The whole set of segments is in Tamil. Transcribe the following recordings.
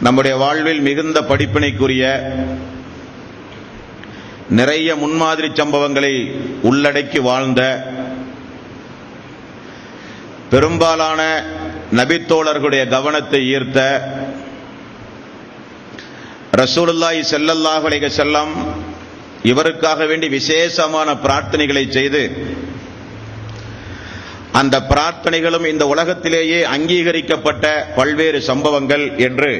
நம்முடைய வாழ்வில் மிகுந்த படிப்பினைக்குரிய நிறைய முன்மாதிரி சம்பவங்களை உள்ளடக்கி வாழ்ந்த பெரும்பாலான நபித்தோழர்களுடைய கவனத்தை ஈர்த்த ரசூலுல்லாஹி ஸல்லல்லாஹு அலைஹி வஸல்லம் இவருக்காக வேண்டி விசேஷமான பிரார்த்தனைகளை செய்து அந்த பிரார்த்தனைகளும் இந்த உலகத்திலேயே அங்கீகரிக்கப்பட்ட பல்வேறு சம்பவங்கள் என்று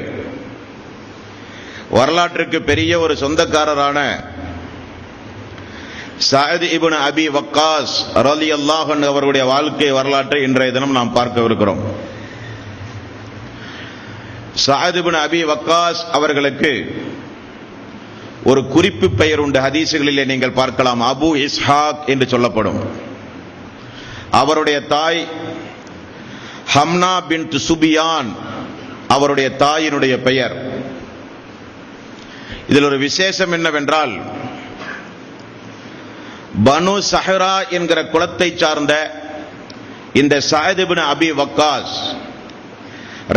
வரலாற்றுக்கு பெரிய ஒரு சொந்தக்காரரான சஅத் இப்னு அபி வக்காஸ் ரலியல்லாஹு அன்ஹு அவருடைய வாழ்க்கை வரலாற்றை இன்றைய தினம் நாம் பார்க்கவிருக்கிறோம். சஅத் இப்னு அபி வக்காஸ் அவர்களுக்கு ஒரு குறிப்பு பெயர் உண்டு. ஹதீசுகளிலே நீங்கள் பார்க்கலாம், அபு இஸ்ஹாக் என்று சொல்லப்படும். அவருடைய தாய் ஹம்னா பின்த் சுபியான், அவருடைய தாயினுடைய பெயர். இதில் ஒரு விசேஷம் என்னவென்றால், பனு சஹரா என்கிற குலத்தை சார்ந்த இந்த சஅத் இப்னு அபி வக்காஸ்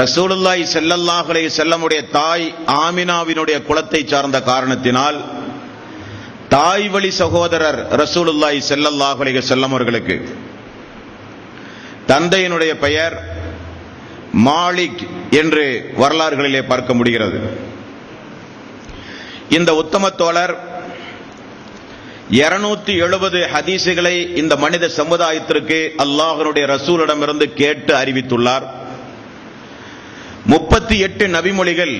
ரசூலுல்லாஹி ஸல்லல்லாஹு அலைஹி வஸல்லம் உடைய தாய் ஆமினாவினுடைய குலத்தை சார்ந்த காரணத்தினால் தாய் வழி சகோதரர் ரசூலுல்லாஹி ஸல்லல்லாஹு அலைஹி வஸல்லம் அவர்களுக்கு தந்தையினுடைய பெயர் மாலிக் என்று வரலாறுகளிலே பார்க்க முடிகிறது. இந்த உத்தம தோழர் 270 ஹதீசுகளை இந்த மனித சமுதாயத்திற்கு அல்லாஹ்வுடைய ரசூலிடமிருந்து கேட்டு அறிவித்துள்ளார். 38 நபிமொழிகள்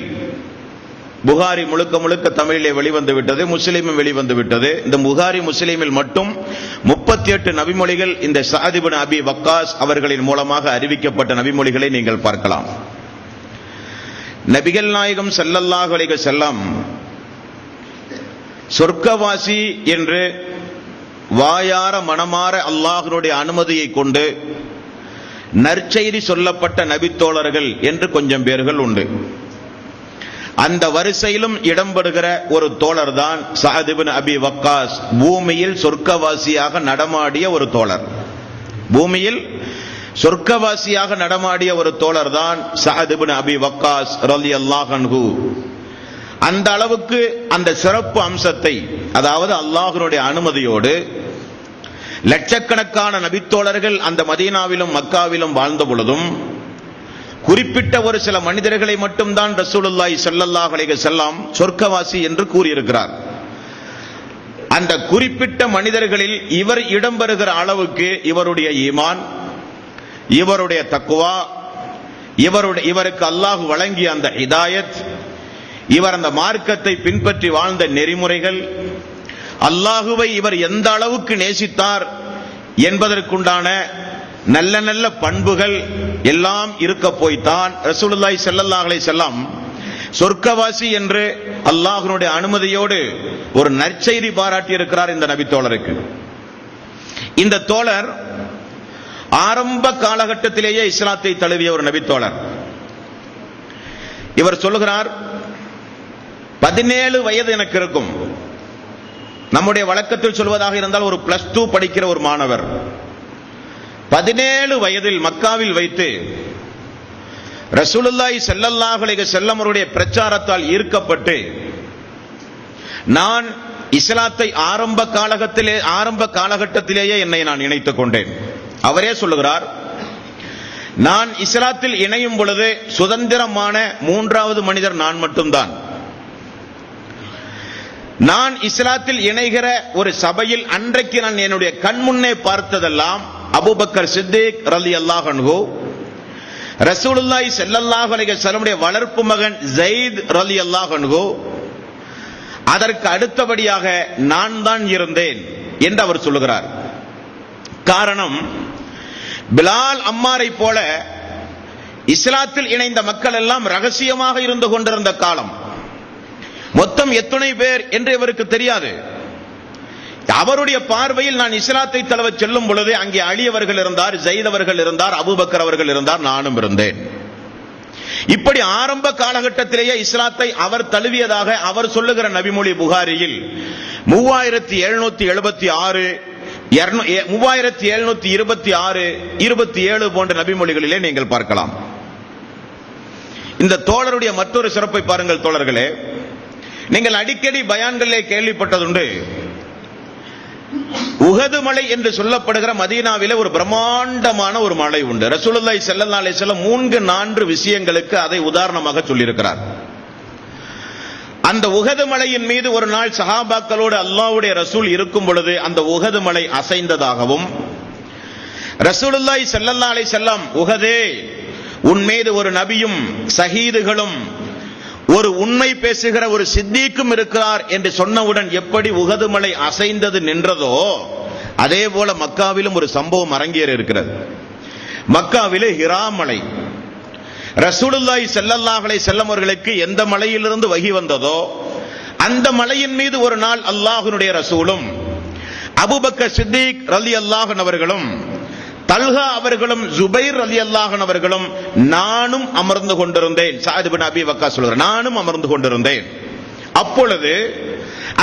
புகாரி முழுக்க முழுக்க தமிழிலே வெளிவந்து விட்டது, முஸ்லிமும் வெளிவந்து விட்டது. இந்த புகாரி முஸ்லிமில் மட்டும் 38 நபிமொழிகள் இந்த சஅத் இப்னு அபி வக்காஸ் அவர்களின் மூலமாக அறிவிக்கப்பட்ட நபிமொழிகளை நீங்கள் பார்க்கலாம். நபிகள் நாயகம் ஸல்லல்லாஹு அலைஹி வஸல்லம் சொர்க்கவாசி என்று வாயார மனமாற அல்லாஹ்வுடைய அனுமதியை கொண்டு நற்செய்தி சொல்லப்பட்ட நபித்தோழர்கள் என்று கொஞ்சம் பேர்கள் உண்டு. அந்த வரிசையிலும் இடம்பெறுகிற ஒரு தோழர் தான் சஅத் இப்னு அபி வக்காஸ். பூமியில் சொர்க்கவாசியாக நடமாடிய ஒரு தோழர், பூமியில் சொர்க்கவாசியாக நடமாடிய ஒரு தோழர் தான் சஅத் இப்னு அபி வக்காஸ் ரலியல்லாஹு அன்ஹு. அந்த அளவுக்கு அந்த சிறப்பு அம்சத்தை, அதாவது அல்லாஹ்வுடைய அனுமதியோடு லட்சக்கணக்கான நபித்தோழர்கள் அந்த மதீனாவிலும் மக்காவிலும் வாழ்ந்த பொழுதும் குறிப்பிட்ட ஒரு சில மனிதர்களை மட்டும்தான் ரசூலுல்லாஹி ஸல்லல்லாஹு அலைஹி வஸல்லம் சொர்க்கவாசி என்று கூறியிருக்கிறார். அந்த குறிப்பிட்ட மனிதர்களில் இவர் இடம்பெறுகிற அளவுக்கு இவருடைய ஈமான், இவருடைய தக்வா, இவருக்கு அல்லாஹ் வழங்கிய அந்த ஹிதாயத், இவர் அந்த மார்க்கத்தை பின்பற்றி வாழ்ந்த நெறிமுறைகள், அல்லாஹுவை இவர் எந்த அளவுக்கு நேசித்தார் என்பதற்குண்டான நல்ல நல்ல பண்புகள் எல்லாம் இருக்க போய்தான் ரசூலுல்லாஹி ஸல்லல்லாஹு அலைஹி வஸல்லம் சொர்க்கவாசி என்று அல்லாஹ்வுடைய அனுமதியோடு ஒரு நற்செய்தி பாராட்டி இருக்கிறார் இந்த நபித்தோழருக்கு. இந்த தோழர் ஆரம்ப காலகட்டத்திலேயே இஸ்லாத்தை தழுவிய ஒரு நபித்தோழர். இவர் சொல்லுகிறார், 17 வயது எனக்கு இருக்கும். நம்முடைய வழக்கத்தில் சொல்வதாக இருந்தால் ஒரு +2 படிக்கிற ஒரு மாணவர் 17 வயதில் மக்காவில் வைத்து ரசூலுல்லாஹி ஸல்லல்லாஹு அலைஹி வஸல்லம் அவருடைய பிரச்சாரத்தால் ஈர்க்கப்பட்டு நான் இஸ்லாத்தை ஆரம்ப காலகட்டத்திலேயே என்னை நான் இணைத்துக் கொண்டேன். அவரே சொல்லுகிறார், நான் இஸ்லாத்தில் இணையும் பொழுது சுதந்திரமான 3வது மனிதர் நான் மட்டும்தான். நான் இஸ்லாத்தில் இணைகிற ஒரு சபையில் அன்றைக்கு நான் என்னுடைய கண்முன்னே பார்த்ததெல்லாம் அபூபக்கர் சித்திக் ரலியல்லாஹு அன்ஹு, ரசூலுல்லாஹி ஸல்லல்லாஹு அலைஹி வஸல்லம் வளர்ப்பு மகன் ஸைத் ரலியல்லாஹு அன்ஹு, அதற்கு அடுத்தபடியாக நான் தான் இருந்தேன் என்று அவர் சொல்லுகிறார். காரணம், பிலால் அம்மாரை போல இஸ்லாத்தில் இணைந்த மக்கள் எல்லாம் ரகசியமாக இருந்து கொண்டிருந்த காலம். மொத்தம் எத்தனை பேர் என்று இவருக்கு தெரியாது. அவருடைய பார்வையில் நான் இஸ்லாத்தை தழுவ செல்லும் பொழுது அங்கே அலி அவர்கள் இருந்தார், ஸைத் அவர்கள் இருந்தார், அபூபக்கர் அவர்கள் இருந்தார், நானும் இருந்தேன். இப்படி ஆரம்ப காலகட்டத்திலேயே இஸ்லாத்தை அவர் தழுவியதாக அவர் சொல்லுகிற நபிமொழி புகாரியில் 3776, 3726, 27 போன்ற நபிமொழிகளிலே நீங்கள் பார்க்கலாம். இந்த தோழருடைய மற்றொரு சிறப்பை பாருங்கள் தோழர்களே. நீங்கள் அடிக்கடி பயான்களிலே கேள்விப்பட்டதுண்டு, உஹது மலை என்று சொல்லப்படுகிற மதீனாவிலே ஒரு பிரம்மாண்டமான ஒரு மலை உண்டு. ரசூலுல்லாஹி ஸல்லல்லாஹு அலைஹி வஸல்லம் 3-4 விஷயங்களுக்கு அதை உதாரணமாக சொல்லியிருக்கிறார். அந்த உஹது மலையின் மீது ஒரு நாள் சஹாபாக்களோடு அல்லாஹ்வுடைய ரசூல் இருக்கும் பொழுது அந்த உஹது மலை அசைந்ததாகவும், ரசூலுல்லாஹி ஸல்லல்லாஹு அலைஹி வஸல்லம், உஹதே, உன் மீது ஒரு நபியும் ஷஹீதுகளும் ஒரு உண்மை பேசுகிற ஒரு சித்திக்கும் இருக்கிறார் என்று சொன்னவுடன் எப்படி உஹது மலை அசைந்தது நின்றதோ அதே போல மக்காவிலும் ஒரு சம்பவம் அரங்கேறி இருக்கிறது. மக்காவிலே ஹிரா மலை, ரசூலுல்லாஹி ஸல்லல்லாஹு அலைஹி வஸல்லம் அவர்களுக்கு எந்த மலையிலிருந்து வஹி வந்ததோ அந்த மலையின் மீது ஒரு நாள் அல்லாஹ்வுடைய ரசூலும் அபூபக்கர் சித்திக் ரலியல்லாஹு அன்ஹு அவர்களும் தல்ஹா அவர்களும் ஜுபைர் ரலியல்லாஹு அன்ஹு அவர்களும் நானும் அமர்ந்து கொண்டிருந்தேன். சஅத் இப்னு அபி வக்காஸ் சொல்றார், நானும் அமர்ந்து கொண்டிருந்தேன். அப்பொழுது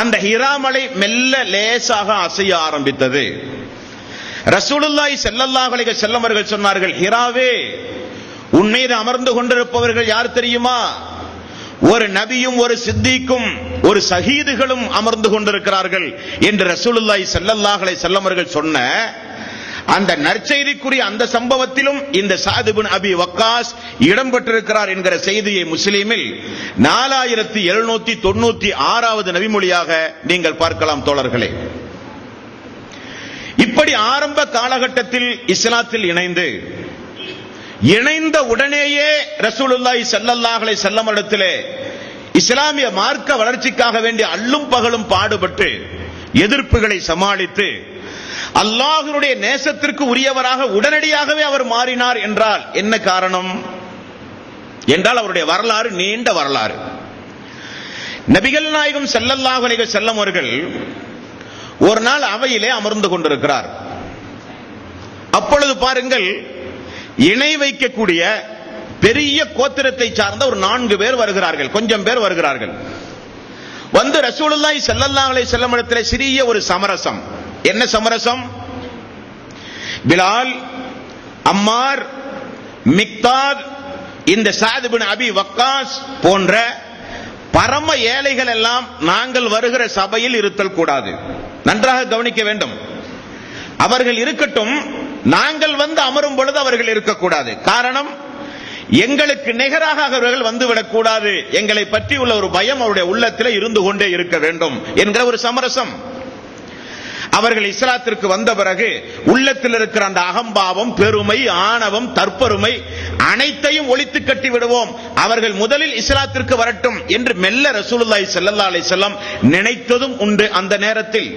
அந்த ஹிரா மலை மெல்ல லேசாக அசைய ஆரம்பித்தது. ரசூலுல்லாஹி ஸல்லல்லாஹு அலைஹி வஸல்லம் அவர்கள் சொன்னார்கள், ஹிராவே, உன் மீது அமர்ந்து கொண்டிருப்பவர்கள் யார் தெரியுமா? ஒரு நபியும் ஒரு சித்திக்கும் ஒரு ஷஹீதுகளும் அமர்ந்து கொண்டிருக்கிறார்கள் என்று ரசூலுல்லாஹி ஸல்லல்லாஹு அலைஹி வஸல்லம் அவர்கள் சொன்ன அந்த நற்செய்திக்குரிய அந்த சம்பவத்திலும் இந்த சஅத் இப்னு அபி வக்காஸ் இடம்பெற்றிருக்கிறார் என்கிற செய்தியை முஸ்லிமில் 4796வது நபிமொழியாக நீங்கள் பார்க்கலாம் தோழர்களே. இப்படி ஆரம்ப காலகட்டத்தில் இஸ்லாத்தில் இணைந்த உடனேயே ரசூலுல்லாஹி ஸல்லல்லாஹு அலைஹி வஸல்லம் இடத்திலே இஸ்லாமிய மார்க்க வளர்ச்சிக்காக வேண்டிய அல்லும் பகலும் பாடுபட்டு எதிர்ப்புகளை சமாளித்து அல்லாஹ்வுடைய நேசத்திற்கு உரியவராக உடனடியாகவே அவர் மாறினார் என்றால் என்ன காரணம் என்றால் அவருடைய வரலாறு நீண்ட வரலாறு. நபிகள் நாயகம் ஸல்லல்லாஹு அலைஹி வஸல்லம் அவர்கள் ஒரு நாள் அவையிலே அமர்ந்து கொண்டிருக்கிறார். அப்பொழுது பாருங்கள், இணை வைக்கக்கூடிய பெரிய கோத்திரத்தை சார்ந்த ஒரு 4 பேர் வருகிறார்கள், கொஞ்சம் பேர் வருகிறார்கள். வந்து ரசூலுல்லாஹி ஸல்லல்லாஹு அலைஹி வஸல்லம் இடத்திலே சிறிய ஒரு சமரசம். என்ன சமரசம்? பிலால், அம்மார், மிக்தாத், இந்த சஅத் இப்னு அபி வக்காஸ் போன்ற பரம ஏழைகள் எல்லாம் நாங்கள் வருகிற சபையில் இருத்தல் கூடாது. நன்றாக கவனிக்க வேண்டும். அவர்கள் இருக்கட்டும், நாங்கள் வந்து அமரும் பொழுது அவர்கள் இருக்கக்கூடாது. காரணம், எங்களுக்கு நிகராக அவர்கள் வந்துவிடக் கூடாது. எங்களை பற்றி உள்ள ஒரு பயம் அவருடைய உள்ளத்தில் இருந்து கொண்டே இருக்க வேண்டும் என்கிற ஒரு சமரசம். அவர்கள் இஸ்லாத்திற்கு வந்த பிறகு உள்ளத்தில் இருக்கிற அந்த அகம்பாவம், பெருமை, ஆணவம், தற்பெருமை அனைத்தையும் ஒழித்து கட்டி விடுவோம், அவர்கள் முதலில் இஸ்லாத்திற்கு வரட்டும் என்று மெல்ல ரசூலுல்லாஹி ஸல்லல்லாஹு அலைஹி வஸல்லம் நினைத்ததும் உண்டு. அந்த நேரத்தில்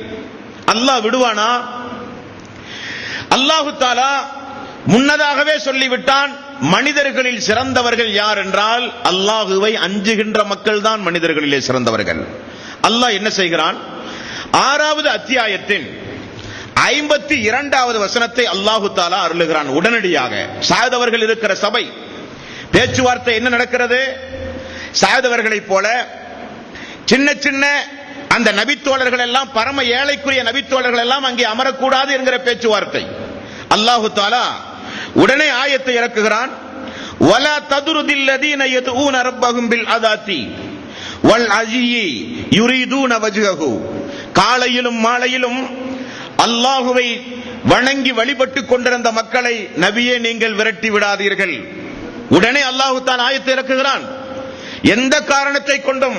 அல்லாஹ் விடுவானா? அல்லாஹு தஆலா முன்னதாகவே சொல்லிவிட்டான், மனிதர்களில் சிறந்தவர்கள் யார் என்றால் அல்லாஹுவை அஞ்சுகின்ற மக்கள் தான் மனிதர்களிலே சிறந்தவர்கள். அல்லாஹ் என்ன செய்கிறான்? 6வது அத்தியாயத்தின் 52வது வசனத்தை அல்லாஹு தஆலா அருளுகிறான். உடனடியாக சஅத் அவர்கள் இருக்கிற சபை பேச்சுவார்த்தை என்ன நடக்கிறது? சஅத் அவர்களைப் போல சின்ன சின்ன அந்த நபித்தோழர்கள் எல்லாம், பரம ஏழைக்குரிய நபித்தோழர்கள் எல்லாம் அங்கே அமரக்கூடாது என்கிற பேச்சுவார்த்தை. அல்லாஹு தஆலா உடனே ஆயத்தை இறக்குகிறான். வலா ததுருதில் லதீன யதுஊன ரப்பஹும் பில் அதாத்தி வல் அஜியி யுரீதுன வஜ்ஹஹு. காலையிலும் மாலையிலும் அல்லாஹுவை வணங்கி வழிபட்டுக் கொண்டிருந்த மக்களை நபியே நீங்கள் விரட்டி விடாதீர்கள். உடனே அல்லாஹு தஆலா ஆயத்தை இறக்குகிறான். எந்த காரணத்தை கொண்டும்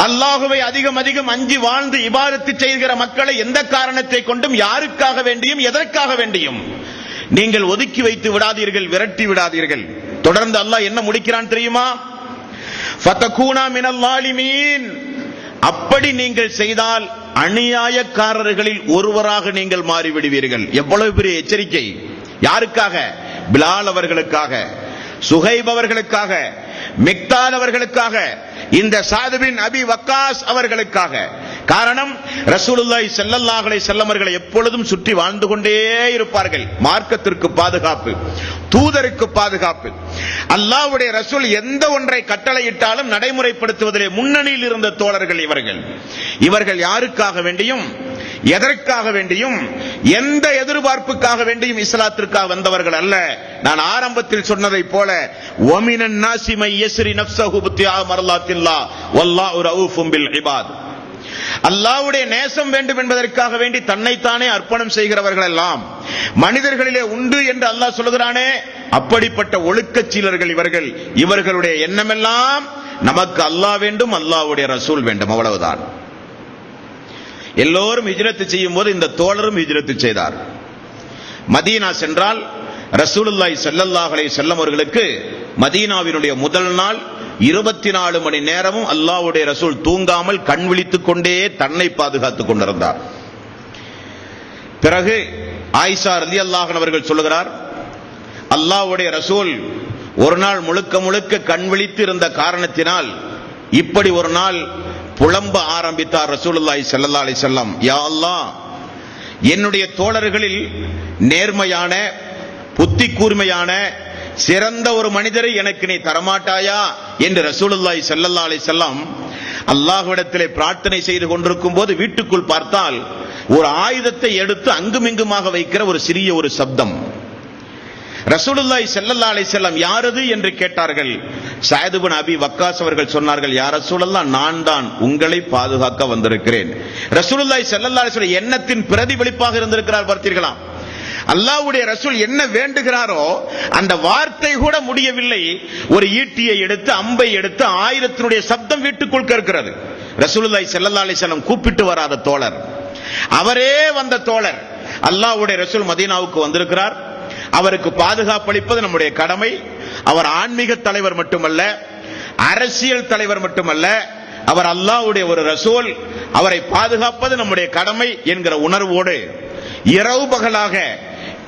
அல்லாஹுவை அதிகம் அஞ்சி வாழ்ந்து இபாதத்து செய்கிற மக்களை எந்த காரணத்தை கொண்டும், யாருக்காக வேண்டியும் எதற்காக வேண்டியும் நீங்கள் ஒதுக்கி வைத்து விடாதீர்கள், விரட்டி விடாதீர்கள். தொடர்ந்து அல்லாஹ் என்ன முடிக்கிறான் தெரியுமா? ஃபதகூனா மினல் ஸாலிமீன். அப்படி நீங்கள் செய்தால் அநியாயக்காரர்களில் ஒருவராக நீங்கள் மாறிவிடுவீர்கள். எவ்வளவு பெரிய எச்சரிக்கை! யாருக்காக? பிலால் அவர்களுக்காக, சுஹைப் அவர்களுக்காக, மிக்தாத் அவர்களுக்காக, இந்த சஅத் பின் அபி வக்காஸ் அவர்களுக்காக. காரணம், ரசூலுல்லாஹி ஸல்லல்லாஹு அலைஹி வஸல்லம் அவர்களை எப்பொழுதும் சுற்றி வாழ்ந்து கொண்டே இருப்பார்கள். மார்க்கத்திற்கு பாதுகாப்பு, தூதருக்கு பாதுகாப்பு. அல்லாஹ்வுடைய ரசூல் எந்த ஒன்றை கட்டளையிட்டாலும் நடைமுறைப்படுத்துவதிலே முன்னணியில் இருந்த தோழர்கள் இவர்கள். இவர்கள் யாருக்காக வேண்டியும் எதற்காக வேண்டியும் எந்த எதிர்பார்ப்புக்காக வேண்டியும் இஸ்லாத்திற்காக வந்தவர்கள் அல்ல. நான் ஆரம்பத்தில் சொன்னதை போல வமினன் நாஸி மை யஸ்ரி நஃப்ஸஹு பித்திஆ மர்லாத்தில்லாஹ் வல்லாஹு ரഊஃபும் பில் இபாத். அல்லாஹ்வுடைய நேசம் வேண்டும் என்பதற்காக வேண்டி தன்னைத்தானே அர்ப்பணம் செய்கிறவர்கள் எல்லாம் மனிதர்களிலே உண்டு என்று அல்லாஹ் சொல்கிறானே, அப்படிப்பட்ட ஒழுக்கச்சீலர்கள் இவர்கள். இவர்களுடைய எண்ணமெல்லாம் நமக்கு அல்லாஹ் வேண்டும், அல்லாஹ்வுடைய ரசூல் வேண்டும், அவ்வளவுதான். எல்லோரும் ஹிஜ்ரத் செய்யும் போது இந்த தோழரும் ஹிஜ்ரத் செய்தார். மதீனா சென்றால் ரசூலுல்லாஹி ஸல்லல்லாஹு அலைஹி வஸல்லம் அவர்களுக்கு மதீனாவினுடைய முதல் நாள் 24 மணி நேரமும் அல்லாஹ்வுடைய ரசூல் தூங்காமல் கண் விழித்துக் கொண்டே தன்னை பாதுகாத்துக் கொண்டிருந்தார். பிறகு ஆயிஷா ரலியல்லாஹு அன்ஹா அவர்கள் சொல்லுகிறார், அல்லாஹ்வுடைய ரசூல் ஒரு நாள் முழுக்க முழுக்க கண் விழித்து இருந்த காரணத்தினால் இப்படி ஒரு நாள் புலம்ப ஆரம்பித்தார் ரசூலுல்லாஹி ஸல்லல்லாஹு அலைஹி வஸல்லம். யா அல்லாஹ், என்னுடைய தோழர்களில் நேர்மையான, புத்தி கூர்மையான, சிறந்த ஒரு மனிதரை எனக்கு நீ தரமாட்டாயா என்று ரசூலுல்லாஹி ஸல்லல்லாஹு அலைஹி வஸல்லம் அல்லாஹ்விடத்திலே பிரார்த்தனை செய்து கொண்டிருக்கும் போது வீட்டுக்குள் பார்த்தால் ஒரு ஆயுதத்தை எடுத்து அங்குமிங்குமாக வைக்கிற ஒரு சிறிய ஒரு சப்தம். ரசூலுல்லாஹி ஸல்லல்லாஹு அலைஹி வஸல்லம் யாரது என்று கேட்டார்கள். சஅத் இப்னு அபி வக்காஸ் அவர்கள் சொன்னார்கள், யா ரசூலல்லாஹ், நான் தான் உங்களை பாதுகாக்க வந்திருக்கிறேன். ரசூலுல்லாஹி ஸல்லல்லாஹு அலைஹி வஸல்லம் எண்ணத்தின் பிரதிபலிப்பாக இருந்திருக்கிறார். பார்த்தீர்களா, அல்லாஹ்வுடைய ரசூல் என்ன வேண்டுகிறாரோ அந்த வார்த்தை கூட முடியவில்லை, ஒரு ஈட்டியை எடுத்து அம்பை எடுத்து ஆயுதத்தினுடைய சப்தம் வீட்டுக்குள் கேட்கிறது. ரசூலுல்லாஹி ஸல்லல்லாஹு அலைஹி வஸல்லம் கூப்பிட்டு வராத தோழர், அவரே வந்த தோழர். அல்லாஹ்வுடைய ரசூல் மதீனாவுக்கு வந்திருக்கிறார், அவருக்கு பாதுகாப்பு அளிப்பது நம்முடைய கடமை. அவர் ஆன்மீக தலைவர் மட்டுமல்ல, அரசியல் தலைவர் மட்டுமல்ல, அவர் அல்லாஹ்வுடைய ஒரு ரசூல், அவரை பாதுகாப்பது நம்முடைய கடமை என்கிற உணர்வோடு இரவு பகலாக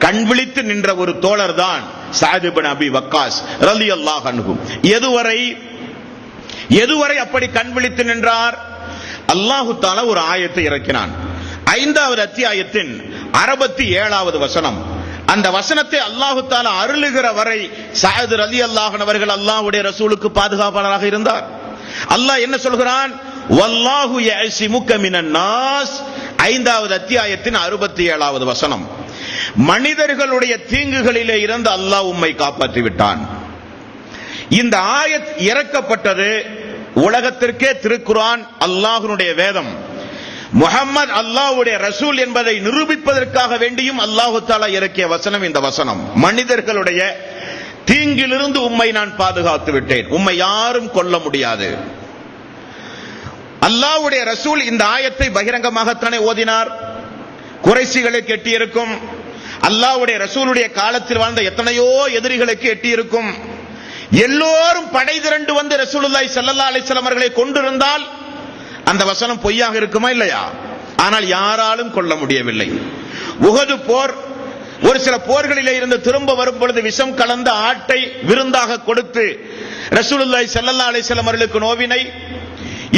கண் விழித்து நின்ற ஒரு தோழர் தான் சஅத் இப்னு அபி வக்காஸ் ரலியல்லாஹு அன்ஹு. எதுவரை அப்படி கண் விழித்து நின்றார்? அல்லாஹ் தஆலா ஒரு ஆயத்தை இறக்கினான். 5வது அத்தியாயத்தின் 67வது வசனம். அந்த வசனத்தை அல்லாஹ் தஆலா அருளுகிற வரை சஅத் ரலியல்லாஹு அன்ஹு அவர்கள் அல்லாஹ்வுடைய ரசூலுக்கு பாதுகாவலராக இருந்தார். அல்லாஹ் என்ன சொல்கிறான்? வல்லாஹு யஅஸிமுக மினன் நாஸ். 5வது அத்தியாயத்தின் 67வது வசனம். மனிதர்களுடைய தீங்குகளிலே இருந்து அல்லாஹ் உம்மை காப்பாற்றி விட்டான். இந்த ஆயத் இறக்கப்பட்டது உலகத்திற்கே திருக்குர்ஆன், அல்லாஹ்வுடைய வேதம், முஹம்மது அல்லாஹ்வுடைய ரசூல் என்பதை நிரூபிப்பதற்காக வேண்டியும் அல்லாஹ் தஆலா இறக்கிய வசனம் இந்த வசனம். மனிதர்களுடைய தீங்கிலிருந்து உம்மை நான் பாதுகாத்து விட்டேன், உம்மை யாரும் கொல்ல முடியாது. அல்லாஹ்வுடைய ரசூல் இந்த ஆயத்தை பகிரங்கமாகத்தானே ஓதினார். குறைஷிகளுக்கு எட்டியிருக்கும், அல்லாஹ்வுடைய ரசூலுடைய காலத்தில் வாழ்ந்த எத்தனையோ எதிரிகளுக்கு எட்டியிருக்கும். எல்லோரும் படை திரண்டு வந்து ரசூலுல்லாஹி ஸல்லல்லாஹு அலைஹி வஸல்லம் அவர்களை கொண்டிருந்தால் அந்த வசனம் பொய்யாக இருக்குமா இல்லையா? ஆனால் யாராலும் கொல்ல முடியவில்லை. உஹது போர், ஒரு சில போர்களிலே இருந்து திரும்ப வரும் பொழுது விஷம் கலந்த ஆட்டை விருந்தாக கொடுத்து ரசூலுல்லாஹி ஸல்லல்லாஹு அலைஹி வஸல்லம் அவர்களுக்கு நோவினை,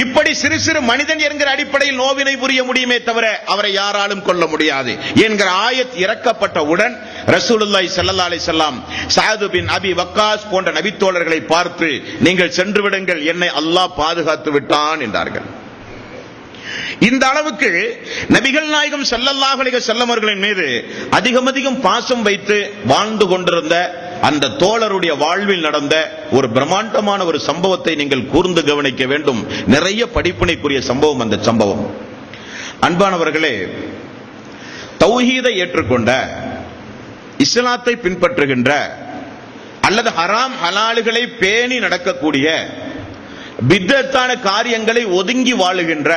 இப்படி சிறு சிறு மனிதன் என்கிற அடிப்படையில் நோவினை புரிய முடியுமே தவிர அவரை யாராலும் கொல்ல முடியாது என்கிற ஆயத் இறக்கப்பட்டவுடன் ரசூலுல்லாஹி ஸல்லல்லாஹு அலைஹி வஸல்லம் சஅத் பின் அபி வக்காஸ் போன்ற நபித்தோழர்களை பார்த்து, நீங்கள் சென்று விடுங்கள், என்னை அல்லாஹ் பாதுகாத்து விட்டான் என்றார்கள். இந்த அளவுக்கு நபிகள் நாயகம் ஸல்லல்லாஹு அலைஹி வஸல்லம் அவர்களின் மீது அதிகம் பாசம் வைத்து வாழ்ந்து கொண்டிருந்த அந்த தோழருடைய வாழ்வில் நடந்த ஒரு பிரம்மாண்டமான ஒரு சம்பவத்தை நீங்கள் கூர்ந்து கவனிக்க வேண்டும். நிறைய படிப்பினைக்குரிய சம்பவம் அந்த சம்பவம். அன்பானவர்களே, தௌஹீதை ஏற்றுக்கொண்ட, இஸ்லாத்தை பின்பற்றுகின்ற அல்லது ஹராம் ஹலாலுகளை பேணி நடக்கக்கூடிய, பித்அத்தான காரியங்களை ஒதுங்கி வாழுகின்ற,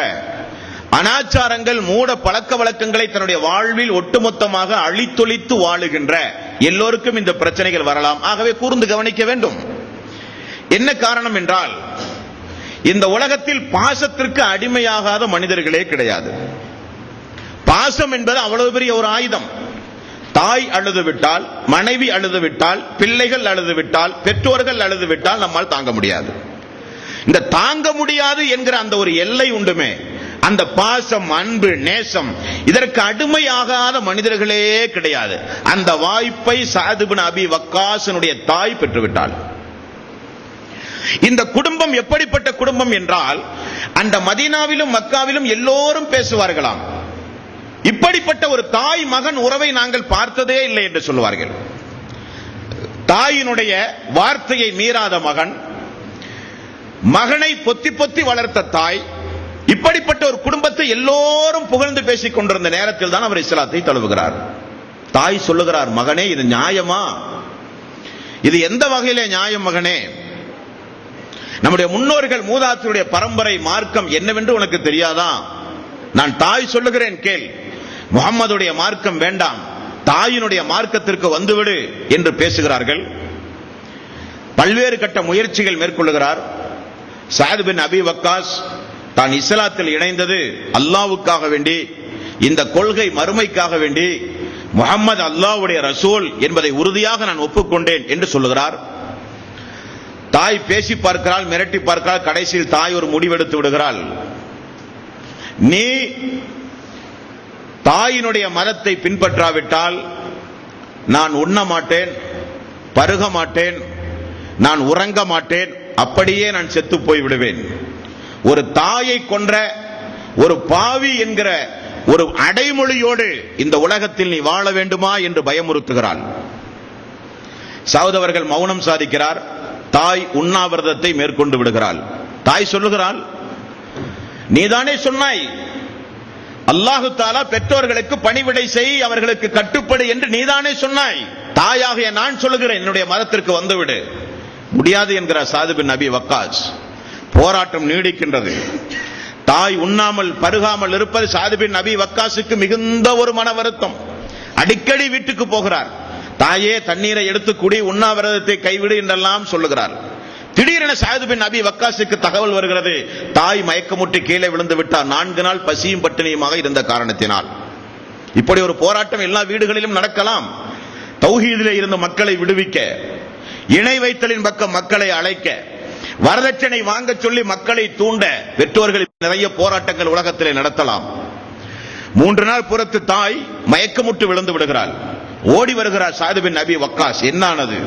அனாச்சாரங்கள் மூட பழக்க வழக்கங்களை தன்னுடைய வாழ்வில் ஒட்டுமொத்தமாக அழித்தொழித்து வாழுகின்ற எல்லோருக்கும் இந்த பிரச்சனைகள் வரலாம். ஆகவே கூர்ந்து கவனிக்க வேண்டும். என்ன காரணம் என்றால், இந்த உலகத்தில் பாசத்திற்கு அடிமையாகாத மனிதர்களே கிடையாது. பாசம் என்பது அவ்வளவு பெரிய ஒரு ஆயுதம். தாய் அழுது விட்டால், மனைவி அழுது விட்டால், பிள்ளைகள் அழுது விட்டால், பெற்றோர்கள் அழுது விட்டால் நம்மால் தாங்க முடியாது. இந்த தாங்க முடியாது என்கிற அந்த ஒரு எல்லை உண்டுமே, அந்த பாசம், அன்பு, நேசம், இதற்கு அடிமையாகாத மனிதர்களே கிடையாது. அந்த வாய்ப்பை சஅத் இப்னு அபி வக்காஸினுடைய தாய் பெற்றுவிட்டாள். இந்த குடும்பம் எப்படிப்பட்ட குடும்பம் என்றால், அந்த மதீனாவிலும் மக்காவிலும் எல்லோரும் பேசுவார்களாம். இப்படிப்பட்ட ஒரு தாய் மகன் உறவை நாங்கள் பார்த்ததே இல்லை என்று சொல்வார்கள். தாயினுடைய வார்த்தையை மீறாத மகன், மகனை பொத்தி பொத்தி வளர்த்த தாய், இப்படிப்பட்ட ஒரு குடும்பத்தை எல்லோரும் புகழ்ந்து பேசிக் கொண்டிருந்த நேரத்தில் தான் அவர் இஸ்லாத்தை தழுவுகிறார். தாய் சொல்லுகிறார், மகனே இது நியாயமா? இது எந்த வகையிலே நியாயம் மகனே? நம்முடைய முன்னோர்கள் மூதாதையருடைய பரம்பரை மார்க்கம் என்னவென்று உனக்கு தெரியாதா? நான் தாய் சொல்லுகிறேன் கேள், முஹம்மதுடைய மார்க்கம் வேண்டாம், தாயினுடைய மார்க்கத்திற்கு வந்துவிடு என்று பேசுகிறார்கள். பல்வேறு கட்ட முயற்சிகள் மேற்கொள்ளுகிறார். சஅத் பின் அபி வக்காஸ் தான் இஸ்லாத்தில் இணைந்தது அல்லாஹ்வுக்காக வேண்டி, இந்த கொள்கை மறுமைக்காக வேண்டி, முஹம்மது அல்லாஹ்வுடைய ரசூல் என்பதை உறுதியாக நான் ஒப்புக்கொண்டேன் என்று சொல்லுகிறார். தாய் பேசி பார்க்கிறாள், மிரட்டி பார்க்கிறாள். கடைசியில் தாய் ஒரு முடிவெடுத்து விடுகிறாள். நீ தாயினுடைய மதத்தை பின்பற்றாவிட்டால் நான் உண்ண மாட்டேன், பருக மாட்டேன், நான் உறங்க மாட்டேன், அப்படியே நான் செத்து போய் விடுவேன். ஒரு தாயை கொன்ற ஒரு பாவி என்கிற ஒரு அடைமொழியோடு இந்த உலகத்தில் நீ வாழ வேண்டுமா என்று பயமுறுத்துகிறாள். சவுத் அவர்கள் மௌனம் சாதிக்கிறார். தாய் உண்ணாவிரதத்தை மேற்கொண்டு விடுகிறாள். தாய் சொல்லுகிறாள், நீதானே சொன்னாய் அல்லாஹு தஆலா பெற்றோர்களுக்கு பணிவிடை செய், அவர்களுக்கு கட்டுப்படு என்று நீதானே சொன்னாய். தாயாகிய நான் சொல்லுகிறேன், என்னுடைய மதத்திற்கு வந்துவிடு. முடியாது என்கிறார் சஅத் பின் அபி வக்காஸ். போராட்டம் நீடிக்கின்றது. தாய் உண்ணாமல் பருகாமல் இருப்பது சஅத் பின் அபி வக்காஸுக்கு மிகுந்த ஒரு மன வருத்தம். அடிக்கடி வீட்டுக்கு போகிறார். தாயே தண்ணீரை எடுத்து குடி, உண்ணாவிரதத்தை கைவிடு என்றெல்லாம் சொல்லுகிறார். திடீரென சஅத் பின் அபி வக்காஸுக்கு தகவல் வருகிறது, தாய் மயக்கமுற்றி கீழே விழுந்து விட்டார். 4 நாள் பசியும் பட்டினியுமாக இருந்த காரணத்தினால். இப்படி ஒரு போராட்டம் எல்லா வீடுகளிலும் நடக்கலாம். தௌஹீதிலே இருந்த மக்களை விடுவிக்க, இணை வைத்தலின் பக்கம் மக்களை அழைக்க, வரதட்சணை வாங்க சொல்லி மக்களை தூண்ட பெற்றோர்கள் நிறைய போராட்டங்கள் உலகத்திலே நடத்தலாம். 3 நாள் பொறுத்து தாய் மயக்கமுற்று விழுந்து விடுகிறாள். ஓடி வருகிறார் சஅத் பின் அபி வக்காஸ். என்னானது?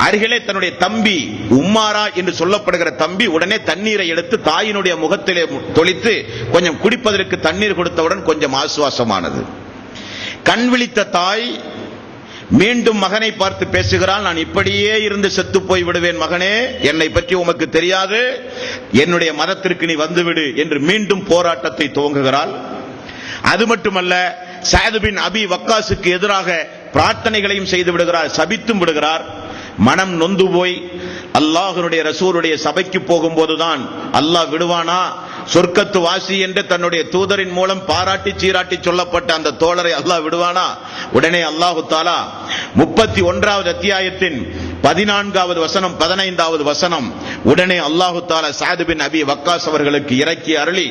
அருகிலே தன்னுடைய தம்பி உம்மாரா என்று சொல்லப்படுகிற தம்பி உடனே தண்ணீரை எடுத்து தாயினுடைய முகத்திலே தொளித்து கொஞ்சம் குடிப்பதற்கு தண்ணீர் கொடுத்தவுடன் கொஞ்சம் ஆசுவாசமானது. கண் விழித்த தாய் மீண்டும் மகனை பார்த்து பேசுகிறாள், நான் இப்படியே இருந்து செத்து போய் விடுவேன் மகனே, என்னை பற்றி உமக்கு தெரியாது, என்னுடைய மதத்திற்கு நீ வந்துவிடு என்று மீண்டும் போராட்டத்தை துவங்குகிறாள். அது மட்டுமல்ல, சஅத் பின் அபி வக்காஸுக்கு எதிராக பிரார்த்தனைகளையும் செய்து விடுகிறார், சபித்தும் விடுகிறார். மனம் நொந்து போய் அல்லாஹ்வுடைய ரசூலுடைய சபைக்கு போகும்போதுதான் அல்லாஹ் விடுவானா? சொர்க்கத்து வாசி என்று தன்னுடைய தூதரின் மூலம் பாராட்டி சீராட்டி சொல்லப்பட்ட அந்த தோழரை அல்லாஹ் விடுவானா? உடனே அல்லாஹு தஆலா 31வது அத்தியாயத்தின் 14வது வசனம் 15வது வசனம் உடனே அல்லாஹு தஆலா சஅத் பின் அபி வக்காஸ் அவர்களுக்கு இறக்கி அருளி,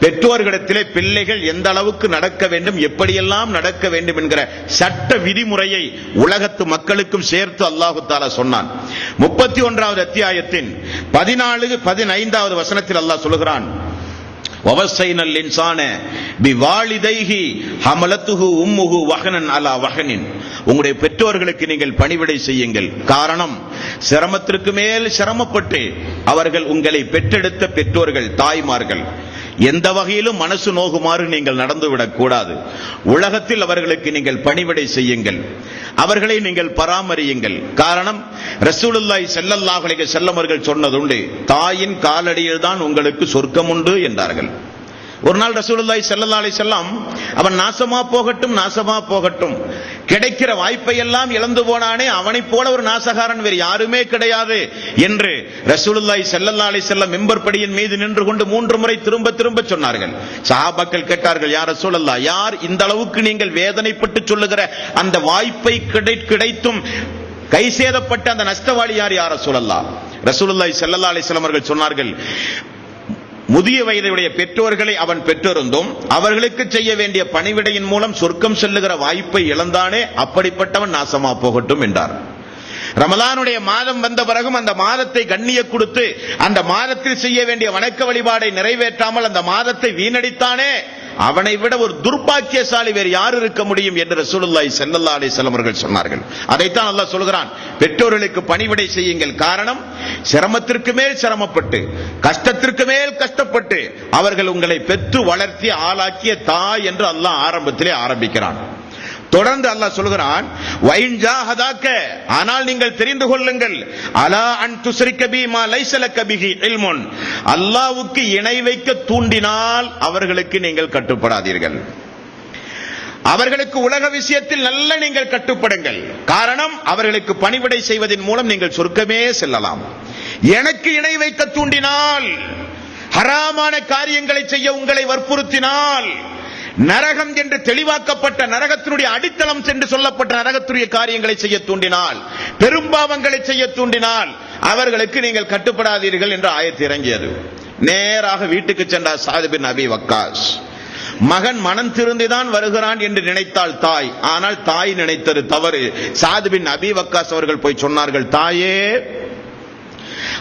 பெற்றோர்களிடத்திலே பிள்ளைகள் எந்த அளவுக்கு நடக்க வேண்டும், எப்படியெல்லாம் நடக்க வேண்டும் என்கிற சட்ட விதிமுறையை உலகத்து மக்களுக்கும் சேர்த்து அல்லாஹு தஆலா சொன்னான். 31வது அத்தியாயத்தின் 14-15வது வசனத்தில் அல்லாஹ் சொல்கிறான், வவஸைனல் இன்சான பிவாலிதைஹி ஹமலத்துஹு உம்முஹு வஹனன் அலா வஹனின். உங்களுடைய பெற்றோர்களுக்கு நீங்கள் பணிவிடை செய்யுங்கள். காரணம், சிரமத்திற்கு மேல் சிரமப்பட்டு அவர்கள் உங்களை பெற்றெடுத்த பெற்றோர்கள், தாய்மார்கள். எந்த வகையிலும் மனசு நோகுமாறு நீங்கள் நடந்துவிடக் கூடாது. உலகத்தில் அவர்களுக்கு நீங்கள் பணிவிடை செய்யுங்கள், அவர்களை நீங்கள் பராமரியுங்கள். காரணம், ரசூலுல்லாஹி ஸல்லல்லாஹு அலைஹி வஸல்லம் அவர்கள் சொன்னதுண்டு, தாயின் காலடியில் தான் உங்களுக்கு சொர்க்கம் உண்டு என்றார்கள். ஒரு நாள் ரசூலுல்லாஹி ஸல்லல்லாஹு அலைஹி வஸல்லம், அவன் நாசமா போகட்டும், நாசமா போகட்டும், கிடைக்கிற வாய்ப்பை எல்லாம் இழந்து போனானே, அவனைப் போல ஒரு நாசகாரன் வேறு யாருமே கிடையாது என்று ரசூலுல்லாஹி ஸல்லல்லாஹு அலைஹி வஸல்லம் மிம்பர் படியின் மீது நின்று கொண்டு 3 முறை திரும்ப திரும்ப சொன்னார்கள். சஹாபாக்கள் கேட்டார்கள், யா ரசூலல்லாஹ், யார் இந்த அளவுக்கு நீங்கள் வேதனைப்பட்டு சொல்லுகிற அந்த வாய்ப்பை கிடைத்தும் கை சேதப்பட்ட அந்த நஷ்டவாளி யார் யா ரசூலல்லாஹ்? ரசூலுல்லாஹி ஸல்லல்லாஹு அலைஹி வஸல்லம் அவர்கள் சொன்னார்கள், முதிய வயதுடைய பெற்றோர்களை அவன் பெற்றிருந்தும் அவர்களுக்கு செய்ய வேண்டிய பணிவிடையின் மூலம் சொர்க்கம் செல்லுகிற வாய்ப்பை இழந்தானே, அப்படிப்பட்டவன் நாசமா போகட்டும் என்றார். ரமலானுடைய மாதம் வந்த பிறகும் அந்த மாதத்தை கண்ணிய கொடுத்து அந்த மாதத்தில் செய்ய வேண்டிய வணக்க வழிபாடை நிறைவேற்றாமல் அந்த மாதத்தை வீணடித்தானே, அவனை விட ஒரு துர்பாக்கியசாலி வேறு யார் இருக்க முடியும் என்று ரசூலுல்லாஹி ஸல்லல்லாஹு அலைஹி வஸல்லம் அவர்கள் சொன்னார்கள். அதைத்தான் அல்லாஹ் சொல்கிறான், பெற்றோர்களுக்கு பணிவிடை செய்யுங்கள். காரணம், சிரமத்திற்கு மேல் சிரமப்பட்டு, கஷ்டத்திற்கு மேல் கஷ்டப்பட்டு அவர்கள் உங்களை பெற்று வளர்த்தி ஆளாக்கிய தாய் என்று அல்லாஹ் ஆரம்பத்திலே ஆரம்பிக்கிறான். தொடர்ந்து அல்லாஹ் சொல்கிறான், வைன் ஜாஹதாக்க, ஆனால் நீங்கள் தெரிந்து கொள்ளுங்கள், அலா அன் துஸ்ரிக பிமா லைஸ லக பிஹி இல்முன், அல்லாஹ்வுக்கு இணை வைக்க தூண்டினால் அவர்களுக்கு நீங்கள் கட்டுப்படாதீர்கள். அவர்களுக்கு உலக விஷயத்தில் நல்ல நீங்கள் கட்டுப்படுங்கள். காரணம், அவர்களுக்கு பணிவிடை செய்வதன் மூலம் நீங்கள் சொர்க்கமே செல்லலாம். எனக்கு இணை வைக்க தூண்டினால், ஹராமான காரியங்களை செய்ய உங்களை வற்புறுத்தினால், நரகம் என்று தெளிவாக்கப்பட்ட நரகத்தினுடைய அடித்தளம் என்று சொல்லப்பட்ட நரகத்துடைய காரியங்களை செய்ய தூண்டினால், பெரும்பாவங்களை செய்ய தூண்டினால் அவர்களுக்கு நீங்கள் கட்டுப்படாதீர்கள் என்று ஆயத்து இறங்கியது. நேராக வீட்டுக்கு சென்றார் சாத் பின் அபி வக்காஸ். மகன் மனம் திருந்திதான் வருகிறான் என்று நினைத்தாள் தாய். ஆனால் தாய் நினைத்தது தவறு. சாத் பின் அபி வக்காஸ் அவர்கள் போய் சொன்னார்கள், தாயே,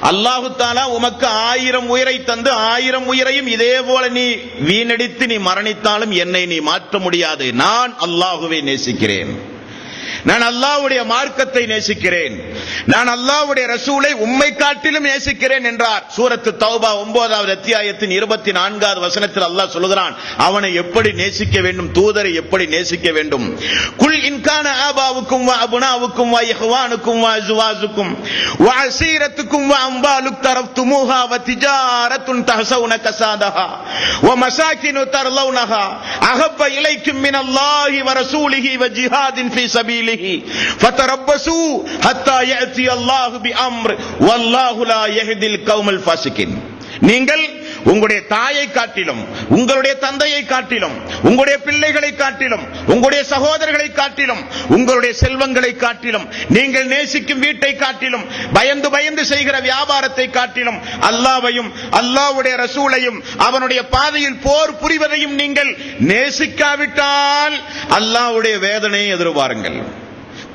அல்லாஹு தஆலா உமக்கு 1000 உயிரை தந்து 1000 உயிரையும் இதே போல நீ வீணடித்து நீ மரணித்தாலும் என்னை நீ மாற்ற முடியாது. நான் அல்லாஹுவை நேசிக்கிறேன், நான் அல்லாஹ்வுடைய மார்க்கத்தை நேசிக்கிறேன், நான் அல்லாஹ்வுடைய ரசூலை உம்மை காட்டிலும் நேசிக்கிறேன் என்றார். சூரத்து தௌபா 9வது அத்தியாயத்தின் 24வது வசனத்தில் அல்லாஹ் சொல்கிறான், அவனை எப்படி நேசிக்க வேண்டும், தூதரை எப்படி நேசிக்க வேண்டும். குல் இன்கான ஆபாவுக்கும் வ அபுனாவுக்கும் வ இஹ்வானுக்கும் வ அஸ்வாஜுக்கும் வ அஸீரத்துக்கும் வ அம்பாலுக் தரஃப்துமூஹா வ திஜாரத்துன் தஹஸவுன கஸாதஹா வ மசாகினு தர்லவுனஹா அஹப்ப இலைக்கும் மினல்லாஹி வ ரசூலிஹி வ ஜிஹாதின் ஃபீ சபீலிஹி ஃபதரப்பஸூ ஹத்தா யஅதி அல்லாஹு பிஅம்ர் வல்லாஹு லா யஹ்தில் கௌமல் ஃபாசிகின். நீங்கள் உங்களுடைய தாயை காட்டிலும், உங்களுடைய தந்தையை காட்டிலும், உங்களுடைய பிள்ளைகளை காட்டிலும், உங்களுடைய சகோதரர்களை காட்டிலும், உங்களுடைய செல்வங்களை காட்டிலும், நீங்கள் நேசிக்கும் வீட்டை காட்டிலும், பயந்து பயந்து செய்கிற வியாபாரத்தை காட்டிலும், அல்லாஹ்வையும் அல்லாஹ்வுடைய ரசூலையும் அவனுடைய பாதையில் போர் புரிவதையும் நீங்கள் நேசிக்காவிட்டால் அல்லாஹ்வுடைய வேதனையை எதிர்பாருங்கள்.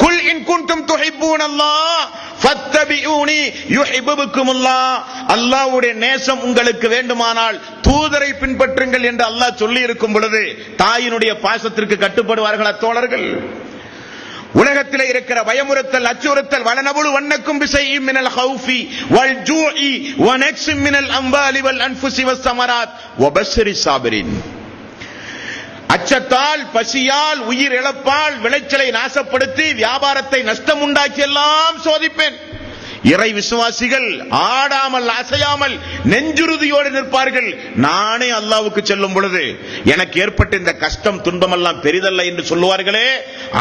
குல் இன் குன்தும் துஹிப்பூனல்லாஹ் ஃபத்தபிஊனி யுஹிப்புக்குமுல்லாஹ். அல்லாஹ்வுடைய நேசம் உங்களுக்கு வேண்டுமானால் தூதரை பின்பற்றுங்கள் என்று அல்லாஹ் சொல்லி இருக்கும் பொழுது தாயினுடைய பாசத்திற்கு கட்டுப்படுவார்களா தோழர்கள்? உலகத்தில் இருக்கிற பயமுறுத்தல், அச்சுறுத்தல், வலனபுலு வன்னக்கும் பிஸைஇம் மினல் ஹௌஃபி வல் ஜூஇ வ நக்ஸிம் மினல் அம்வாலி வல் அன்ஃபுஸி வஸ் ஸமராத் வ பஷ்ஷிரிஸ் ஸாபிரின். அச்சத்தால், பசியால், உயிர் இழப்பால், விளைச்சலை நாசப்படுத்தி வியாபாரத்தை நஷ்டம் உண்டாக்கி எல்லாம் சோதிப்பேன். இறை விசுவாசிகள் ஆடாமல் அசையாமல் நெஞ்சுறுதியோடு நிற்பார்கள். நானே அல்லாஹ்வுக்கு செல்லும் பொழுது எனக்கு ஏற்பட்ட இந்த கஷ்டம் துன்பம் எல்லாம் பெரிதல்ல என்று சொல்லுவார்களே,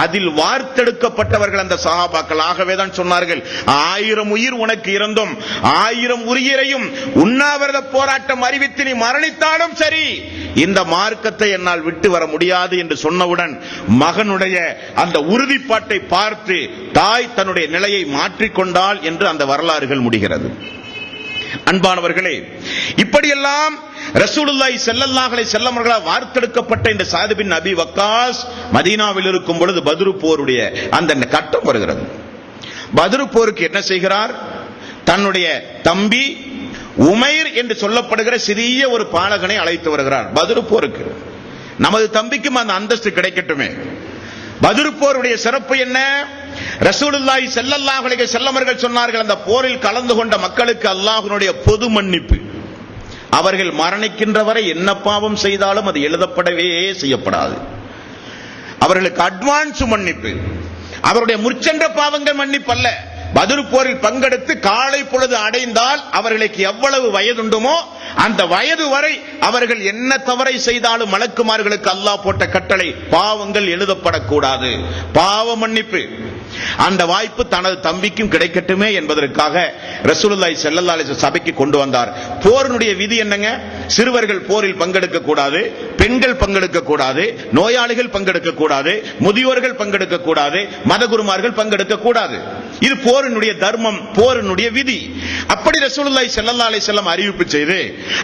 அதில் வார்த்தெடுக்கப்பட்டவர்கள் அந்த சஹாபாக்கள். ஆகவேதான் சொன்னார்கள், 1000 உயிர் உனக்கு இருந்தும் 1000 உயிரையும் உண்ணாவிரத போராட்டம் அறிவித்து நீ மரணித்தாலும் சரி, இந்த மார்க்கத்தை என்னால் விட்டு வர முடியாது என்று சொன்னவுடன் மகனுடைய அந்த உறுதிப்பாட்டை பார்த்து தாய் தன்னுடைய நிலையை மாற்றிக்கொண்டாள் என்று அந்த வரலாறுகள் முடிகிறது. அன்பானவர்களே, இப்படியெல்லாம் ரசூலுல்லாஹி ஸல்லல்லாஹு அலைஹி வஸல்லம் அவர்களால் வார்த்தெடுக்கப்பட்ட இந்த சாத் பின் அபி வக்காஸ் மதீனாவில் இருக்கும் பொழுது பத்ரு போருடைய அந்த கட்டம் வருகிறது. பத்ரு போருக்கு என்ன செய்கிறார்? தன்னுடைய தம்பி உமைர் என்று சொல்லப்படுகிற சிறிய ஒரு பாலகனை அழைத்து வருகிறார் பத்ரு போருக்கு. நமது தம்பிக்கும் அந்த அந்தஸ்து கிடைக்கட்டுமே. பத்ரு போருடைய சிறப்பு என்ன? ரசூலுல்லாஹி ஸல்லல்லாஹு அலைஹி வஸல்லம் அவர்கள் சொன்னார்கள், அந்த போரில் கலந்து கொண்ட மக்களுக்கு அல்லாஹ்வுடைய பொது மன்னிப்பு. அவர்கள் மரணிக்கின்ற வரை என்ன பாவம் செய்தாலும் அது எழுதப்படவே செய்யப்படாது. அவர்களுக்கு அட்வான்ஸ் மன்னிப்பு. அவருடைய முற்சென்ற பாவங்கள் மன்னிப்பு அல்ல. பத்ரு போரில் பங்கெடுத்து காலை பொழுது அடைந்தால் அவர்களுக்கு எவ்வளவு வயதுண்டுமோ அந்த வயது வரை அவர்கள் என்ன தவறை செய்தாலும் மலக்குமார்களுக்கு அல்லாஹ் போட்ட கட்டளை, பாவங்கள் எழுதப்படக்கூடாது, பாவ மன்னிப்பு. அந்த வாய்ப்பு தனது தம்பிக்கும் கிடைக்கட்டுமே என்பதற்காக ரசூலுல்லாஹி ஸல்லல்லாஹு அலைஹி வஸல்லம் சபைக்கு கொண்டு வந்தார். போரினுடைய விதி என்னங்க? சிறுவர்கள் போரில் பங்கெடுக்க கூடாது, பெண்கள் பங்கெடுக்க கூடாது, நோயாளிகள் பங்கெடுக்க கூடாது, முதியோர்கள் பங்கெடுக்க கூடாது, மதகுருமார்கள் பங்கெடுக்க கூடாது. இது போரினுடைய தர்மம், போரினுடைய விதி. அப்படி ரசூலுல்லாஹி ஸல்லல்லாஹு அலைஹி வஸல்லம் அறிவிப்பு செய்து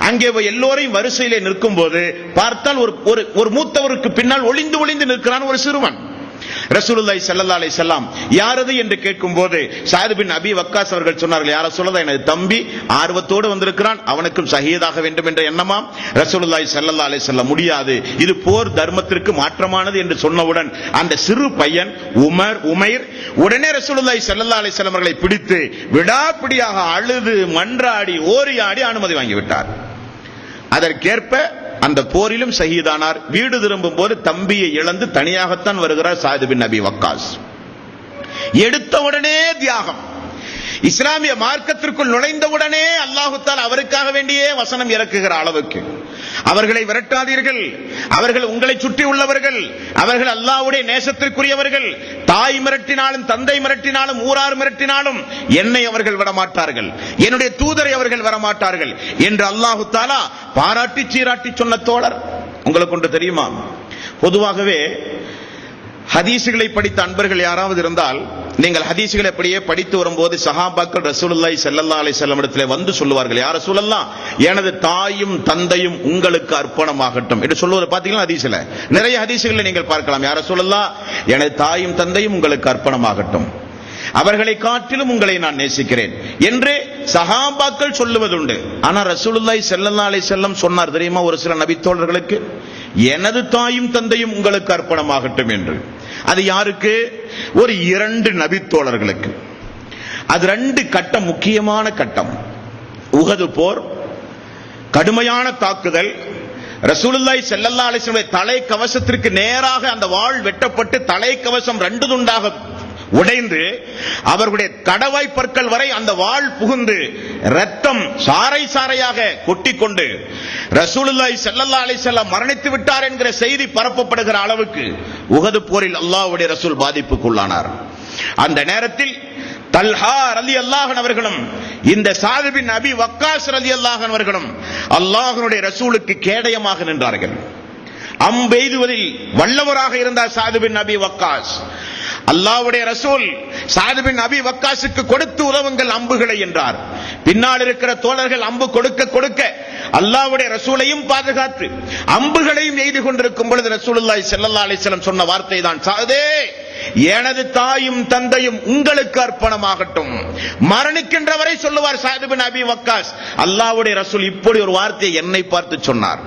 அங்கே எல்லோரையும் வரிசையிலே நிற்கும் போது பார்த்தால் ஒரு மூத்தவருக்கு பின்னால் ஒளிந்து ஒளிந்து நிற்கிறான் ஒரு சிறுவன். ரசூலுல்லாஹி ஸல்லல்லாஹு அலைஹி வஸல்லம் யாரது என்று கேட்கும்போது சஅத் பின் அபி வக்காஸ் அவர்கள் சொன்னார்கள், யார சொல்லதா, எனது தம்பி ஆர்வத்தோடு வந்திருக்கிறான், அவனுக்கும் ஷஹீதாக வேண்டும் என்ற எண்ணமாம். ரசூலுல்லாஹி ஸல்லல்லாஹு அலைஹி வஸல்லம் முடியாது, இது போர் தர்மத்திற்கு மாற்றமானது என்று சொன்னவுடன் அந்த சிறு பையன் உமைர் உடனே ரசூலுல்லாஹி ஸல்லல்லாஹு அலைஹி வஸல்லம் அவர்களை பிடித்து விடாப்பிடியாக அழுது மன்றாடி ஓரியாடி அனுமதி வாங்கிவிட்டார். அதற்கேற்ப அந்த போரிலும் ஷஹீதானார். வீடு திரும்பும் போது தம்பியை இழந்து தனியாகத்தான் வருகிறார் சஅத் பின் அபி வக்காஸ். எடுத்த உடனே தியாகம். இஸ்லாமிய மார்க்கத்திற்குள் நுழைந்தவுடனே அல்லாஹு தஆலா அவருக்காக வேண்டியே வசனம் இறக்குகிற அளவுக்கு, அவர்களை விரட்டாதீர்கள், அவர்கள் உங்களை சுற்றி உள்ளவர்கள், அவர்கள் அல்லாஹ்வுடைய நேசத்திற்குரியவர்கள், தாய் மிரட்டினாலும் தந்தை மிரட்டினாலும் ஊரார் மிரட்டினாலும் என்னை அவர்கள் விடமாட்டார்கள், என்னுடைய தூதரை அவர்கள் வரமாட்டார்கள் என்று அல்லாஹு தஆலா பாராட்டி சீராட்டி சொன்ன தோழர் உங்களுக்கு ஒன்று தெரியுமா? பொதுவாகவே ஹதீசுகளை படித்த அன்பர்கள் யாராவது இருந்தால், நீங்கள் ஹதீசுகளை அப்படியே படித்து வரும்போது சஹாபாக்கள் ரசூலுல்லாஹி ஸல்லல்லாஹு அலைஹி வஸல்லம் இடத்திலே வந்து சொல்லுவார்கள், யா ரசூலல்லாஹ், எனது தாயும் தந்தையும் உங்களுக்கு அர்ப்பணமாகட்டும் என்று சொல்லுவது பாத்தீங்களா? ஹதீஸ்ல நிறைய ஹதீசுகளை நீங்கள் பார்க்கலாம், யா ரசூலல்லாஹ், எனது தாயும் தந்தையும் உங்களுக்கு அர்ப்பணமாகட்டும், அவர்களை காட்டிலும் உங்களை நான் நேசிக்கிறேன் என்று சஹாபாக்கள் சொல்லுவதுண்டு. ஆனா ரசூலுல்லாஹி ஸல்லல்லாஹு அலைஹி வஸல்லம் சொன்னார் தெரியுமா ஒரு சில நபி தோழர்களுக்கு, எனது தாயும் தந்தையும் உங்களுக்கு அர்ப்பணமாகட்டும் என்று. அது யாருக்கு? ஒரு 2 நபி தோழர்களுக்கு. அது 2 கட்டம், முக்கியமான கட்டம். உஹது போர், கடுமையான தாக்குதல், ரசூலுல்லாஹி ஸல்லல்லாஹு அலைஹி வஸல்லம் தலை கவசத்திற்கு நேராக அந்த வாள் வெட்டப்பட்டு தலை கவசம் 2 துண்டாக உடைந்து அவர்களுடைய கடவாய் பற்கள் வரை அந்த வாள் புகுந்து ரத்தம் சாறை சாறையாக கொட்டிக்கொண்டு ரசூலுல்லாஹி ஸல்லல்லாஹு அலைஹி வஸல்லம் மரணித்து விட்டார் என்கிற செய்தி பரப்பப்படுகிற அளவுக்கு உஹது போரில் அல்லாஹ்வுடைய ரசூல் பாதிப்புக்குள்ளானார். அந்த நேரத்தில் தல்ஹா ரலியல்லாஹு அன்ஹு அவர்களும் இந்த சஅத் பின் அபி வக்காஸ் ரலியல்லாஹு அன்ஹு அவர்களும் அல்லாஹ்வுடைய ரசூலுக்கு கேடயமாக நின்றார்கள். அம்பெய்துவதில் வல்லவராக இருந்தார் சஅத் பின் அபி வக்காஸ். அல்லாஹ்வுடைய ரசூல் சஅத் பின் அபி வக்காஸுக்கு கொடுத்து உதவுங்கள் அம்புகளை என்றார். பின்னால் இருக்கிற தோழர்கள் அம்பு கொடுக்க கொடுக்க அல்லாஹ்வுடைய ரசூலையும் பாதுகாத்து அம்புகளையும் எய்து கொண்டிருக்கும் பொழுது ரசூலுல்லாஹி ஸல்லல்லாஹு அலைஹி வஸல்லம் சொன்ன வார்த்தை தான், சஅதே, எனது தாயும் தந்தையும் உங்களுக்கு அர்ப்பணமாகட்டும். மரணிக்கின்ற வரை சொல்லுவார் சஅத் பின் அபி வக்காஸ். அல்லாஹ்வுடைய ரசூல் இப்படி ஒரு வார்த்தையை என்னை பார்த்து சொன்னார்.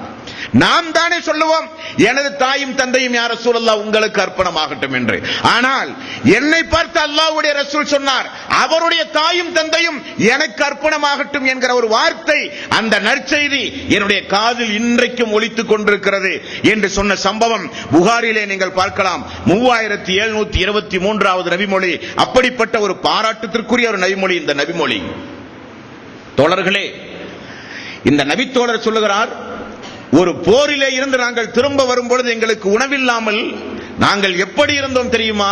நாம் தானே சொல்லுவோம் எனது தாயும் தந்தையும் யா ரசூலல்லாஹ் உங்களுக்கு அர்ப்பணமாகட்டும் என்று. ஆனால் என்னை பார்த்து அல்லாஹ்வுடைய ரசூல் சொன்னார், அவருடைய தாயும் தந்தையும் எனக்கு அர்ப்பணமாகட்டும் என்கிற ஒரு வார்த்தை, அந்த நற்செய்தி என்னுடைய காதில் இன்றைக்கும் ஒலித்துக் கொண்டிருக்கிறது என்று சொன்ன சம்பவம் புகாரிலே நீங்கள் பார்க்கலாம். 3723வது நபிமொழி. அப்படிப்பட்ட ஒரு பாராட்டத்திற்குரிய ஒரு நபிமொழி இந்த நபிமொழி. தோழர்களே, இந்த நபித்தோழர் சொல்லுகிறார், ஒரு போரிலே இருந்து நாங்கள் திரும்ப வரும்பொழுது எங்களுக்கு உணவில்லாமல் நாங்கள் எப்படி இருந்தோம் தெரியுமா?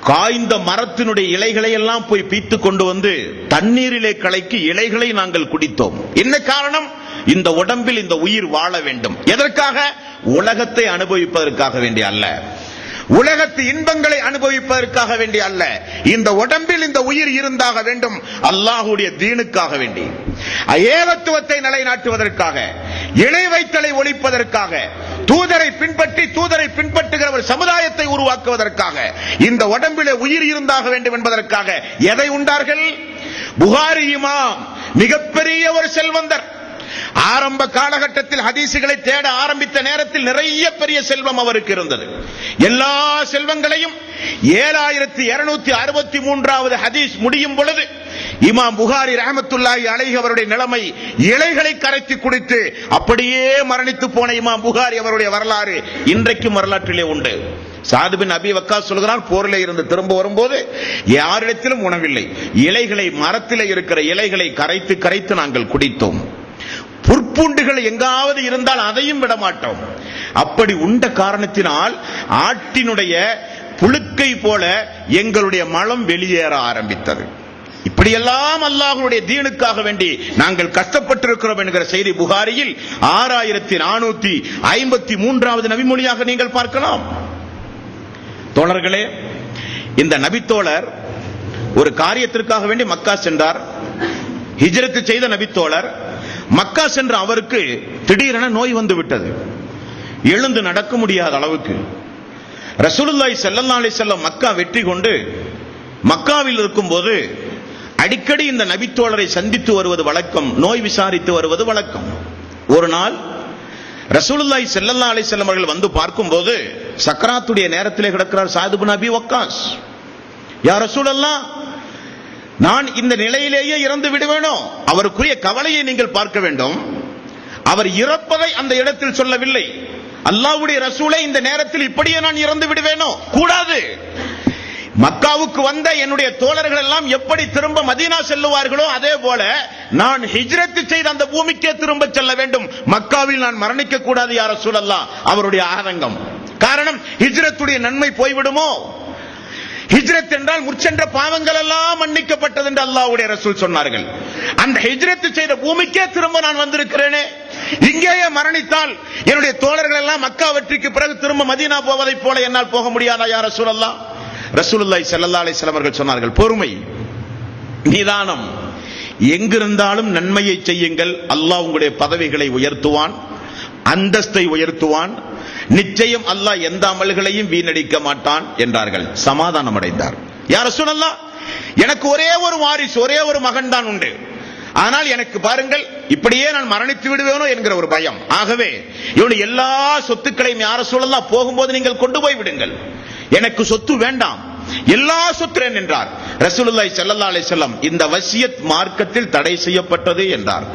காய்ந்த மரத்தினுடைய இலைகளை எல்லாம் போய் பீத்து கொண்டு வந்து தண்ணீரிலே கலக்கி இலைகளை நாங்கள் குடித்தோம். என்ன காரணம்? இந்த உடம்பில் இந்த உயிர் வாழ வேண்டும். எதற்காக? உலகத்தை அனுபவிப்பதற்காக வேண்டிய அல்ல, உலகத்து இன்பங்களை அனுபவிப்பதற்காக வேண்டிய அல்ல, இந்த உடம்பில் இந்த உயிர் இருந்தாக வேண்டும், அல்லாஹ்வுடைய தீனுக்காக வேண்டி, ஏகத்துவத்தை நிலைநாட்டுவதற்காக, இணை வைத்தலை ஒழிப்பதற்காக, தூதரை பின்பற்றி தூதரை பின்பற்றுகிற ஒரு சமுதாயத்தை உருவாக்குவதற்காக இந்த உடம்பிலே உயிர் இருந்தாக வேண்டும் என்பதற்காக எதை உண்டார்கள்? புகாரி இமாம் மிகப்பெரிய ஒரு செல்வந்தர். ஆரம்ப காலகட்டத்தில் ஹதீசுகளை தேட ஆரம்பித்த நேரத்தில் நிறைய பெரிய செல்வம் அவருக்கு இருந்தது. எல்லா செல்வங்களையும் 7263வது ஹதீஸ் முடியும் பொழுது இமாம் புகாரி ரஹ்மத்துல்லாஹி அலைஹி அவருடைய நிலைமை இலைகளை கரைத்து குடித்து அப்படியே மரணித்து போன இமாம் புகாரி அவருடைய வரலாறு இன்றைக்கும் வரலாற்றிலே உண்டு. சஅத் பின் அபி வக்காஸ் சொல்கிறார், போரிலே இருந்து திரும்ப வரும்போது யாரிடத்திலும் உணவில்லை, இலைகளை, மரத்திலே இருக்கிற இலைகளை கரைத்து கரைத்து நாங்கள் குடித்தோம். புற்பூண்டுகள் எங்காவது இருந்தால் அதையும் விட மாட்டோம். அப்படி உண்ட காரணத்தினால் ஆட்டினுடைய புழுக்கை போல எங்களுடைய மலம் வெளியேற ஆரம்பித்தது. இப்படியெல்லாம் அல்லாஹ்வுடைய தீனுக்காக வேண்டி நாங்கள் கஷ்டப்பட்டிருக்கிறோம் என்கிற செய்தி புகாரியில் 6453வது நபிமொழியாக நீங்கள் பார்க்கலாம். தோழர்களே, இந்த நபித்தோழர் ஒரு காரியத்திற்காக வேண்டி மக்கா சென்றார். ஹிஜ்ரத் செய்த நபித்தோழர் மக்கா சென்ற அவருக்கு திடீரென நோய் வந்து விட்டது. எழுந்து நடக்க முடியாத அளவுக்கு. ரசூலுல்லாஹி ஸல்லல்லாஹு அலைஹி வஸல்லம் மக்கா வெற்றி கொண்டு மக்காவில் இருக்கும்போது அடிக்கடி இந்த நபித்தோழரை சந்தித்து வருவது வழக்கம், நோய் விசாரித்து வருவது வழக்கம். ஒரு நாள் ரசூலுல்லாஹி ஸல்லல்லாஹு அலைஹி வஸல்லம் அவர்கள் வந்து பார்க்கும்போது சக்கராத்துடைய நேரத்திலே கிடக்கிறார் சஅத் இப்னு அபி வக்காஸ். யா ரசூலல்லாஹ், நான் இந்த நிலையிலேயே இறந்து விடுவேனோ? அவருக்குரிய கவலையை நீங்கள் பார்க்க வேண்டும். அவர் இறப்பதை அந்த இடத்தில் சொல்லவில்லை. அல்லாஹ்வுடைய ரசூலே, இந்த நேரத்தில் இப்படியே நான் இறந்து விடுவேனோ? கூடாது. மக்காவுக்கு வந்த என்னுடைய தோழர்கள் எல்லாம் எப்படி திரும்ப மதீனா செல்லுவார்களோ அதே போல நான் ஹிஜ்ரத் செய்த அந்த பூமிக்கே திரும்ப செல்ல வேண்டும். மக்காவில் நான் மரணிக்க கூடாது யா ரசூலல்லாஹ். அவருடைய ஆதங்கம். காரணம், ஹிஜ்ரத்துடைய நன்மை போய்விடுமோ? ஹிஜ்ரத் என்றால் முற்சென்ற பாவங்கள் எல்லாம் மன்னிக்கப்பட்டது என்று அல்லாஹ்வுடைய ரசூல் சொன்னார்கள். அந்த ஹிஜ்ரத் செய்த பூமிக்கே திரும்ப நான் வந்திருக்கிறேனே, இங்கேயே மரணித்தால் என்னுடைய தோழர்கள் எல்லாம் மக்கா வெற்றிக்கு பிறகு திரும்ப மதீனா போவதை போல என்னால் போக முடியாதா யா ரசூலல்லாஹ்? ரசூலுல்லாஹி ஸல்லல்லாஹு அலைஹி வஸல்லம் அவர்கள் சொன்னார்கள், பொறுமை, நிதானம், எங்கிருந்தாலும் நன்மையை செய்யுங்கள். அல்லாஹ் உங்களுடைய பதவிகளை உயர்த்துவான், அந்தஸ்தை உயர்த்துவான். நிச்சயம் அல்லாஹ் எந்த அமல்களையும் வீணடிக்க மாட்டான் என்றார்கள். சமாதானம் அடைந்தார். யா ரசூலல்லாஹ், எனக்கு ஒரே ஒரு வாரிசு, ஒரே ஒரு மகன் தான் உண்டு. ஆனால் எனக்கு பாருங்கள், இப்படியே நான் மரணித்து விடுவேனோ என்கிற ஒரு பயம். ஆகவே இவனுடைய எல்லா சொத்துக்களையும் யா ரசூலல்லாஹ் போகும்போது நீங்கள் கொண்டு போய் விடுங்கள், எனக்கு சொத்து வேண்டாம், எல்லா சொத்துறேன் என்றார். ரசூலுல்லாஹி ஸல்லல்லாஹு அலைஹி வஸல்லம், இந்த வசியத் மார்க்கத்தில் தடை செய்யப்பட்டது என்றார்.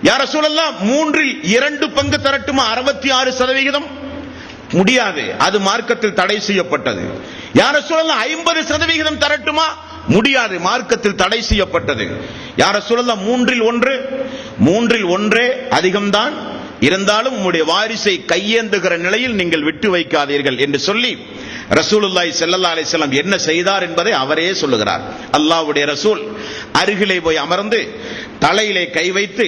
யா ரசூலல்லாஹ், 2/3 பங்கு தரட்டுமா? 66% முடியாது, அது மார்க்கத்தில் தடை செய்யப்பட்டது. யா ரசூலல்லாஹ், 50% தரட்டுமா? முடியாது, மார்க்கத்தில் தடை செய்யப்பட்டது. யா ரசூலல்லாஹ், 1/3 அதிகம்தான், இருந்தாலும் உம்முடைய வாரிசை கையேந்துகிற நிலையில் நீங்கள் விட்டு வைக்காதீர்கள் என்று சொல்லி ரசூலுல்லாஹி ஸல்லல்லாஹு அலைஹி வஸல்லம் என்ன செய்தார் என்பதை அவரே சொல்லுகிறார். அல்லாஹ்வுடைய ரசூல் அருகிலே போய் அமர்ந்து தலையிலே கை வைத்து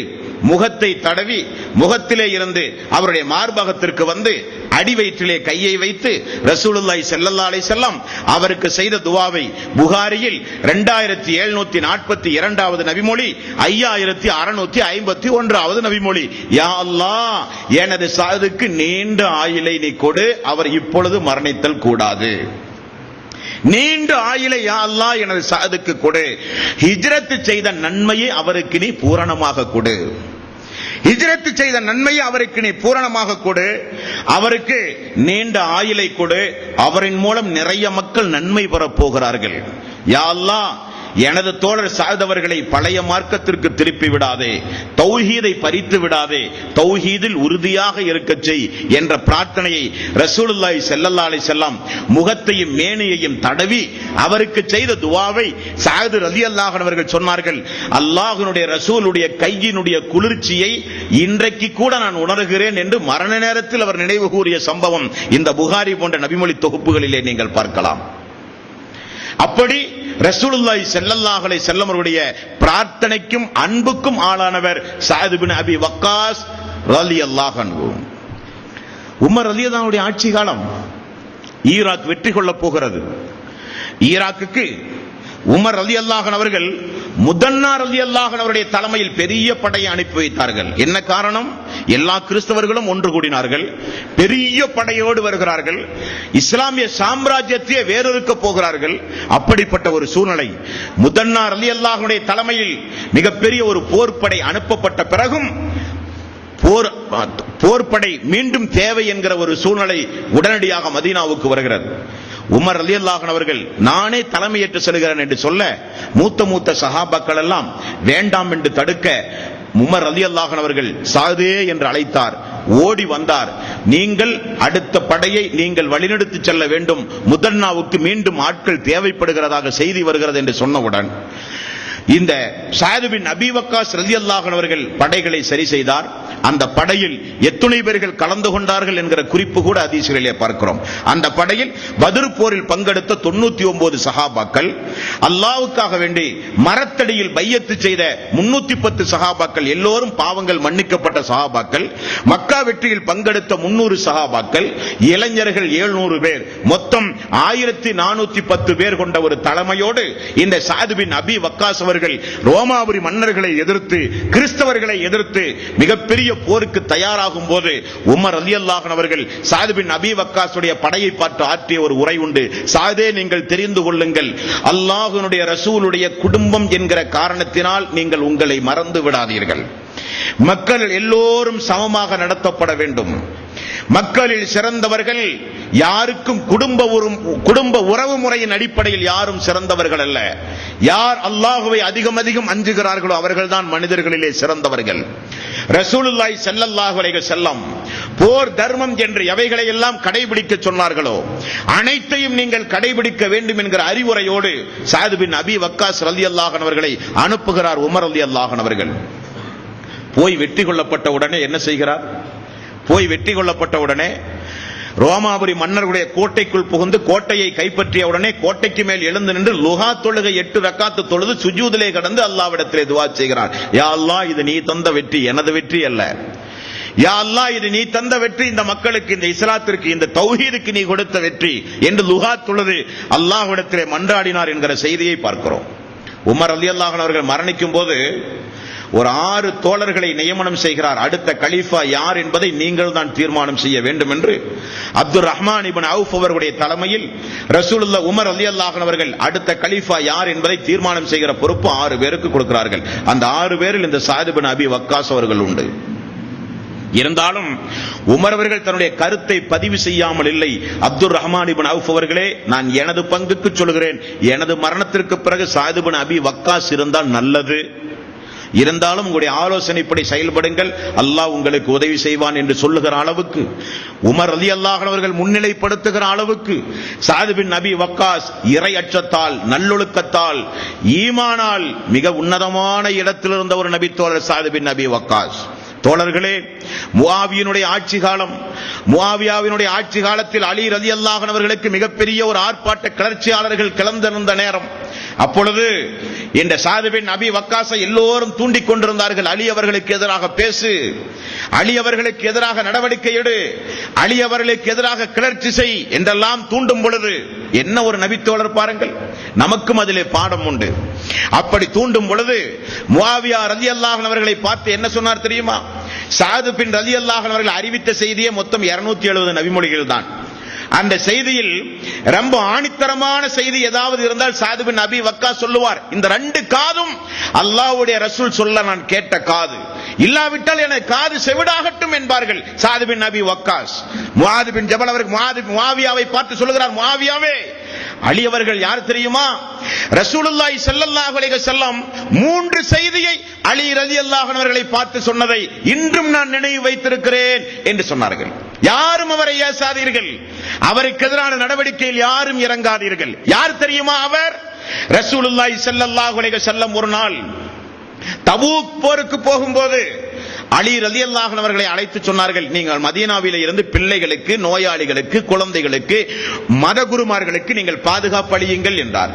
முகத்தை தடவி முகத்திலே இருந்து அவருடைய மார்பகத்திற்கு வந்து அடிவயிற்றிலே கையை வைத்து ரசூலுல்லாஹி ஸல்லல்லாஹு அலைஹி வஸல்லம் அவருக்கு செய்த துஆவை புகாரியில் 2742வது நபிமொழி, 5651வது நபிமொழி, யா அல்லாஹ், எனது சஅதுக்கு நீண்ட ஆயுளை நீ கொடு, அவர் இப்பொழுது மரணித்தல் கூடாது. நீண்ட ஆயுளை யா அல்லாஹ் எனது சஅதுக்கு கொடு. ஹிஜ்ரத் செய்த நன்மையை அவருக்கு நீ பூரணமாக கொடு. ஹிஜ்ரத் செய்த நன்மையை அவருக்கு நீ பூரணமாக கொடு. அவருக்கு நீண்ட ஆயுளை கொடு. அவரின் மூலம் நிறைய மக்கள் நன்மை பெறப் போகிறார்கள். யா அல்லாஹ், எனது தோழர் சஅத் அவர்களை பழைய மார்க்கத்திற்கு திருப்பி விடாதே, தௌஹீதை பறித்து விடாதே, தௌஹீதில் உறுதியாக இருக்கச் செய் என்ற பிரார்த்தனையை ரசூலுல்லாஹி ஸல்லல்லாஹு அலைஹி வஸல்லம் முகத்தையும் மேனியையும் தடவி அவருக்கு செய்த துஆவை சஅத் ரலியல்லாஹு அன்ஹு அவர்கள் சொன்னார்கள். அல்லாஹ்வுடைய ரசூலுடைய கையினுடைய குளிர்ச்சியை இன்றைக்கு கூட நான் உணர்கிறேன் என்று மரண நேரத்தில் அவர் நினைவு கூறிய சம்பவம் இந்த புகாரி போன்ற நபிமொழி தொகுப்புகளிலே நீங்கள் பார்க்கலாம். அப்படி ரசூலுல்லாஹி ஸல்லல்லாஹு அலைஹி வஸல்லம் அவருடைய பிரார்த்தனைக்கும் அன்புக்கும் ஆளானவர் சஅத் இப்னு அபி வக்காஸ் ரலியல்லாஹு அன்ஹு. உமர் ரலியல்லாஹு அன்ஹுடைய ஆட்சி காலம். ஈராக் வெற்றி கொள்ளப் போகிறது. ஈராக்குக்கு உமர் ரலியல்லாஹு அன்ஹு அவர்கள் முதன்னா ரலியல்லாஹு அன்ஹு அவருடைய தலைமையில் பெரிய படையை அனுப்பி வைத்தார்கள். என்ன காரணம்? எல்லா கிறிஸ்தவர்களும் ஒன்று கூடினார்கள், பெரிய படையோடு வருகிறார்கள், இஸ்லாமிய சாம்ராஜ்யத்தையே வேறொருக்க போகிறார்கள். அப்படிப்பட்ட ஒரு சூழ்நிலை. முதன்னா ரலியல்லாஹு அன்ஹுடைய தலைமையில் மிகப்பெரிய ஒரு போர்ப்படை அனுப்பப்பட்ட பிறகும் போர்ப்படை மீண்டும் தேவை என்கிற ஒரு சூழ்நிலை உடனடியாக மதீனாவுக்கு வருகிறது. உமர் ரலியல்லாஹு அன்ஹு அவர்கள் நானே தலைமையேற்று செல்கிறேன் என்று சொல்ல மூத்த சஹாபாக்கள் எல்லாம் வேண்டாம் என்று தடுக்க உமர் ரலியல்லாஹு அன்ஹு அவர்கள் சாதே என்று அழைத்தார். ஓடி வந்தார். நீங்கள் அடுத்த படையை நீங்கள் வழிநடத்தி செல்ல வேண்டும், முதன்னாவுக்கு மீண்டும் ஆட்கள் தேவைப்படுகிறதாக செய்தி வருகிறது என்று சொன்னவுடன் இந்த சஅத் பின் அபி வக்காஸ் ரலியல்லாஹு அன்ஹு அவர்கள் படைகளை சரி செய்தார். அந்த படையில் எத்தனை பேர்கள் கலந்து கொண்டார்கள் என்கிற குறிப்பு கூட ஹதீஸ்களிலே பார்க்கிறோம். அந்த படையில் பத்ர் போரில் பங்கெடுத்த 99 சஹாபாக்கள், அல்லாஹ்வுக்காக வேண்டி மரத்தடியில் பையத்து செய்த 310 சஹாபாக்கள், எல்லோரும் பாவங்கள் மன்னிக்கப்பட்ட சஹாபாக்கள், மக்கா வெற்றியில் பங்கெடுத்த 300 சஹாபாக்கள், இளைஞர்கள் 700 பேர், மொத்தம் 1410 பேர் கொண்ட ஒரு தலைமையோடு இந்த சஅத் பின் அபி வக்காஸ் அவர்கள் ரோமாபுரி மன்னர்களை எதிர்த்து, கிறிஸ்தவர்களை எதிர்த்து மிகப்பெரிய போருக்கு தயாராகும் போது உமர் ரலியல்லாஹு அன்ஹு அவர்கள் சஅத் பின் அபி வக்காஸுடைய படையை பார்த்து ஆற்றிய ஒரு உரை உண்டு. சாதே, நீங்கள் தெரிந்து கொள்ளுங்கள், அல்லாஹ்வுடைய ரசூலுடைய குடும்பம் என்கிற காரணத்தினால் நீங்கள் உங்களை மறந்து விடாதீர்கள். மக்கள் எல்லோரும் சமமாக நடத்தப்பட வேண்டும். மக்களில் சிறந்தவர்கள் யாருக்கும் குடும்ப உறவு முறையின் அடிப்படையில் யாரும் சிறந்தவர்கள் அல்ல. யார் அல்லாஹ்வை அதிகம் அஞ்சுகிறார்களோ அவர்கள்தான் மனிதர்களிலே சிறந்தவர்கள். ரசூலுல்லாஹி ஸல்லல்லாஹு அலைஹி வஸல்லம் போர் தர்மம் என்று எவைகளை எல்லாம் கடைபிடிக்க சொன்னார்களோ அனைத்தையும் நீங்கள் கடைபிடிக்க வேண்டும் என்கிற அறிவுரையோடு சஅத் பின் அபி வக்காஸ் ரலியல்லாஹு அன்ஹு அவர்களை அனுப்புகிறார் உமர் ரலியல்லாஹு அன்ஹு அவர்கள். போய் வெற்றி கொள்ளப்பட்ட உடனே என்ன செய்கிறார்? போய் வெற்றி கொள்ளப்பட்ட உடனே ரோமாபுரி மன்னர்களுடைய கோட்டைக்குள் புகுந்து கோட்டையை கைப்பற்றிய உடனே கோட்டைக்கு மேல் எழுந்து நின்று லுஹா தொழுகை 8 ரக்காத்து தொழுது சுஜூதிலே கடந்து அல்லாஹ்விடத்திலே துஆ செய்கிறார். யா அல்லாஹ், இது நீ தந்த வெற்றி, எனது வெற்றி அல்ல. யா அல்லாஹ், இது நீ தந்த வெற்றி, இந்த மக்களுக்கு, இந்த இஸ்லாத்திற்கு, இந்த தௌஹீதுக்கு நீ கொடுத்த வெற்றி என்று லுஹா தொழுது அல்லாஹ்விடத்திலே மன்றாடினார் என்கிற செய்தியை பார்க்கிறோம். உமர் ரலியல்லாஹு அன்ஹு அவர்கள் மரணிக்கும் போது ஒரு 6 தோழர்களை நியமனம் செய்கிறார். அடுத்த கலீஃபா யார் என்பதை நீங்கள் தான் தீர்மானம் செய்ய வேண்டும் என்று அப்துர் ரஹ்மான் இப்னு அவுஃப் அவர்களுடைய தலைமையில் ரசூலுல்லாஹ் உமர் ரலியல்லாஹு அன்ஹு அவர்கள் அடுத்த கலீஃபா யார் என்பதை தீர்மானம் செய்கிற பொறுப்பு 6 பேருக்கு கொடுக்கிறார்கள். அந்த 6 பேரில் இந்த சஅத் பின் அபி வக்காஸ் அவர்கள் உண்டு. இருந்தாலும் உமர் அவர்கள் தன்னுடைய கருத்தை பதிவு செய்யாமல் இல்லை. அப்துர் ரஹ்மான் இப்னு அவுஃப் அவர்களே, நான் எனது பங்குக்கு சொல்கிறேன், எனது மரணத்திற்கு பிறகு சஅத் பின் அபி வக்காஸ் இருந்தால் நல்லது. இருந்தாலும் உங்களுடைய ஆலோசனைப்படி செயல்படுங்கள், அல்லாஹ் உங்களுக்கு உதவி செய்வான் என்று சொல்லுகிற அளவுக்கு, உமர் ரலியல்லாஹு அன்ஹு அவர்கள் முன்னிலைப்படுத்துகிற அளவுக்கு சஅத் பின் அபி வக்காஸ் இறை அச்சத்தால், நல்லொழுக்கத்தால், ஈமானால் மிக உன்னதமான இடத்தில் இருந்த ஒரு நபி தோழர் சஅத் பின் அபி வக்காஸ். தோழர்களே, முஆவியாவினுடைய ஆட்சி காலம், முஆவியாவினுடைய ஆட்சி காலத்தில் அலி ரலியல்லாஹு அன்ஹு அவர்களுக்கு மிகப்பெரிய ஒரு ஆர்ப்பாட்ட கிளர்ச்சியாளர்கள் கிளர்ந்திருந்த நேரம். அப்பொழுது இந்த சஅத் பின் அபி வக்காஸை எல்லோரும் தூண்டிக் கொண்டிருந்தார்கள். அலி அவர்களுக்கு எதிராக பேசு, அலி அவர்களுக்கு எதிராக நடவடிக்கை எடு, அலி அவர்களுக்கு எதிராக கிளர்ச்சி செய் என்றெல்லாம் தூண்டும் பொழுது என்ன ஒரு நபித்தோழர் பாருங்கள், நமக்கும் அதிலே பாடம் உண்டு. அப்படி தூண்டும் பொழுது முஆவியா ரலியல்லாஹு அன்ஹு அவர்களை பார்த்து என்ன சொன்னார் தெரியுமா? சஅத் பின் ரலியல்லாஹு அன்ஹு அவர்கள் அறிவித்த செய்தியே மொத்தம் 270 நபிமொழிகள் தான். அந்த செய்தியில் ரொம்ப ஆணித்தரமான செய்தி ஏதாவது இருந்தால் சஅத் பின் அபி வக்காஸ் சொல்லுவார், இந்த 2 காதும் அல்லாஹ்வுடைய ரசூல் சொல்ல நான் கேட்ட காது, இல்லாவிட்டால் எனக்கு காது செவிடாகட்டும் என்பார்கள் சஅத் பின் அபி வக்காஸ். முஆத் பின் ஜபல் அவர்கள் முஆவியாவை பார்த்து சொல்லுகிறார், முஆவியாவே, அலி அவர்கள் யார் தெரியுமா? ரசூலுல்லாஹி ஸல்லல்லாஹு அலைஹி வஸல்லம் 3 செய்தியை அலி ரலியல்லாஹு அன்ஹு அவர்களை பார்த்து சொன்னதை இன்றும் நான் நினைவு வைத்திருக்கிறேன் என்று சொன்னார்கள். யாரும் அவரை ஏசாதீர்கள், அவருக்கு எதிரான நடவடிக்கையில் யாரும் இறங்காதீர்கள். யார் தெரியுமா அவர்? ரசூலுல்லாஹி ஸல்லல்லாஹு அலைஹி வஸல்லம் ஒரு நாள் தபூக் போருக்கு போகும்போது அலி ரலியல்லாஹு அன்ஹு அவர்களை அழைத்து சொன்னார்கள், நீங்கள் மதீனாவிலே இருந்து பிள்ளைகளுக்கு, நோயாளிகளுக்கு, குழந்தைகளுக்கு, மதகுருமார்களுக்கு நீங்கள் பாதுகாப்பு அளியுங்கள் என்றார்.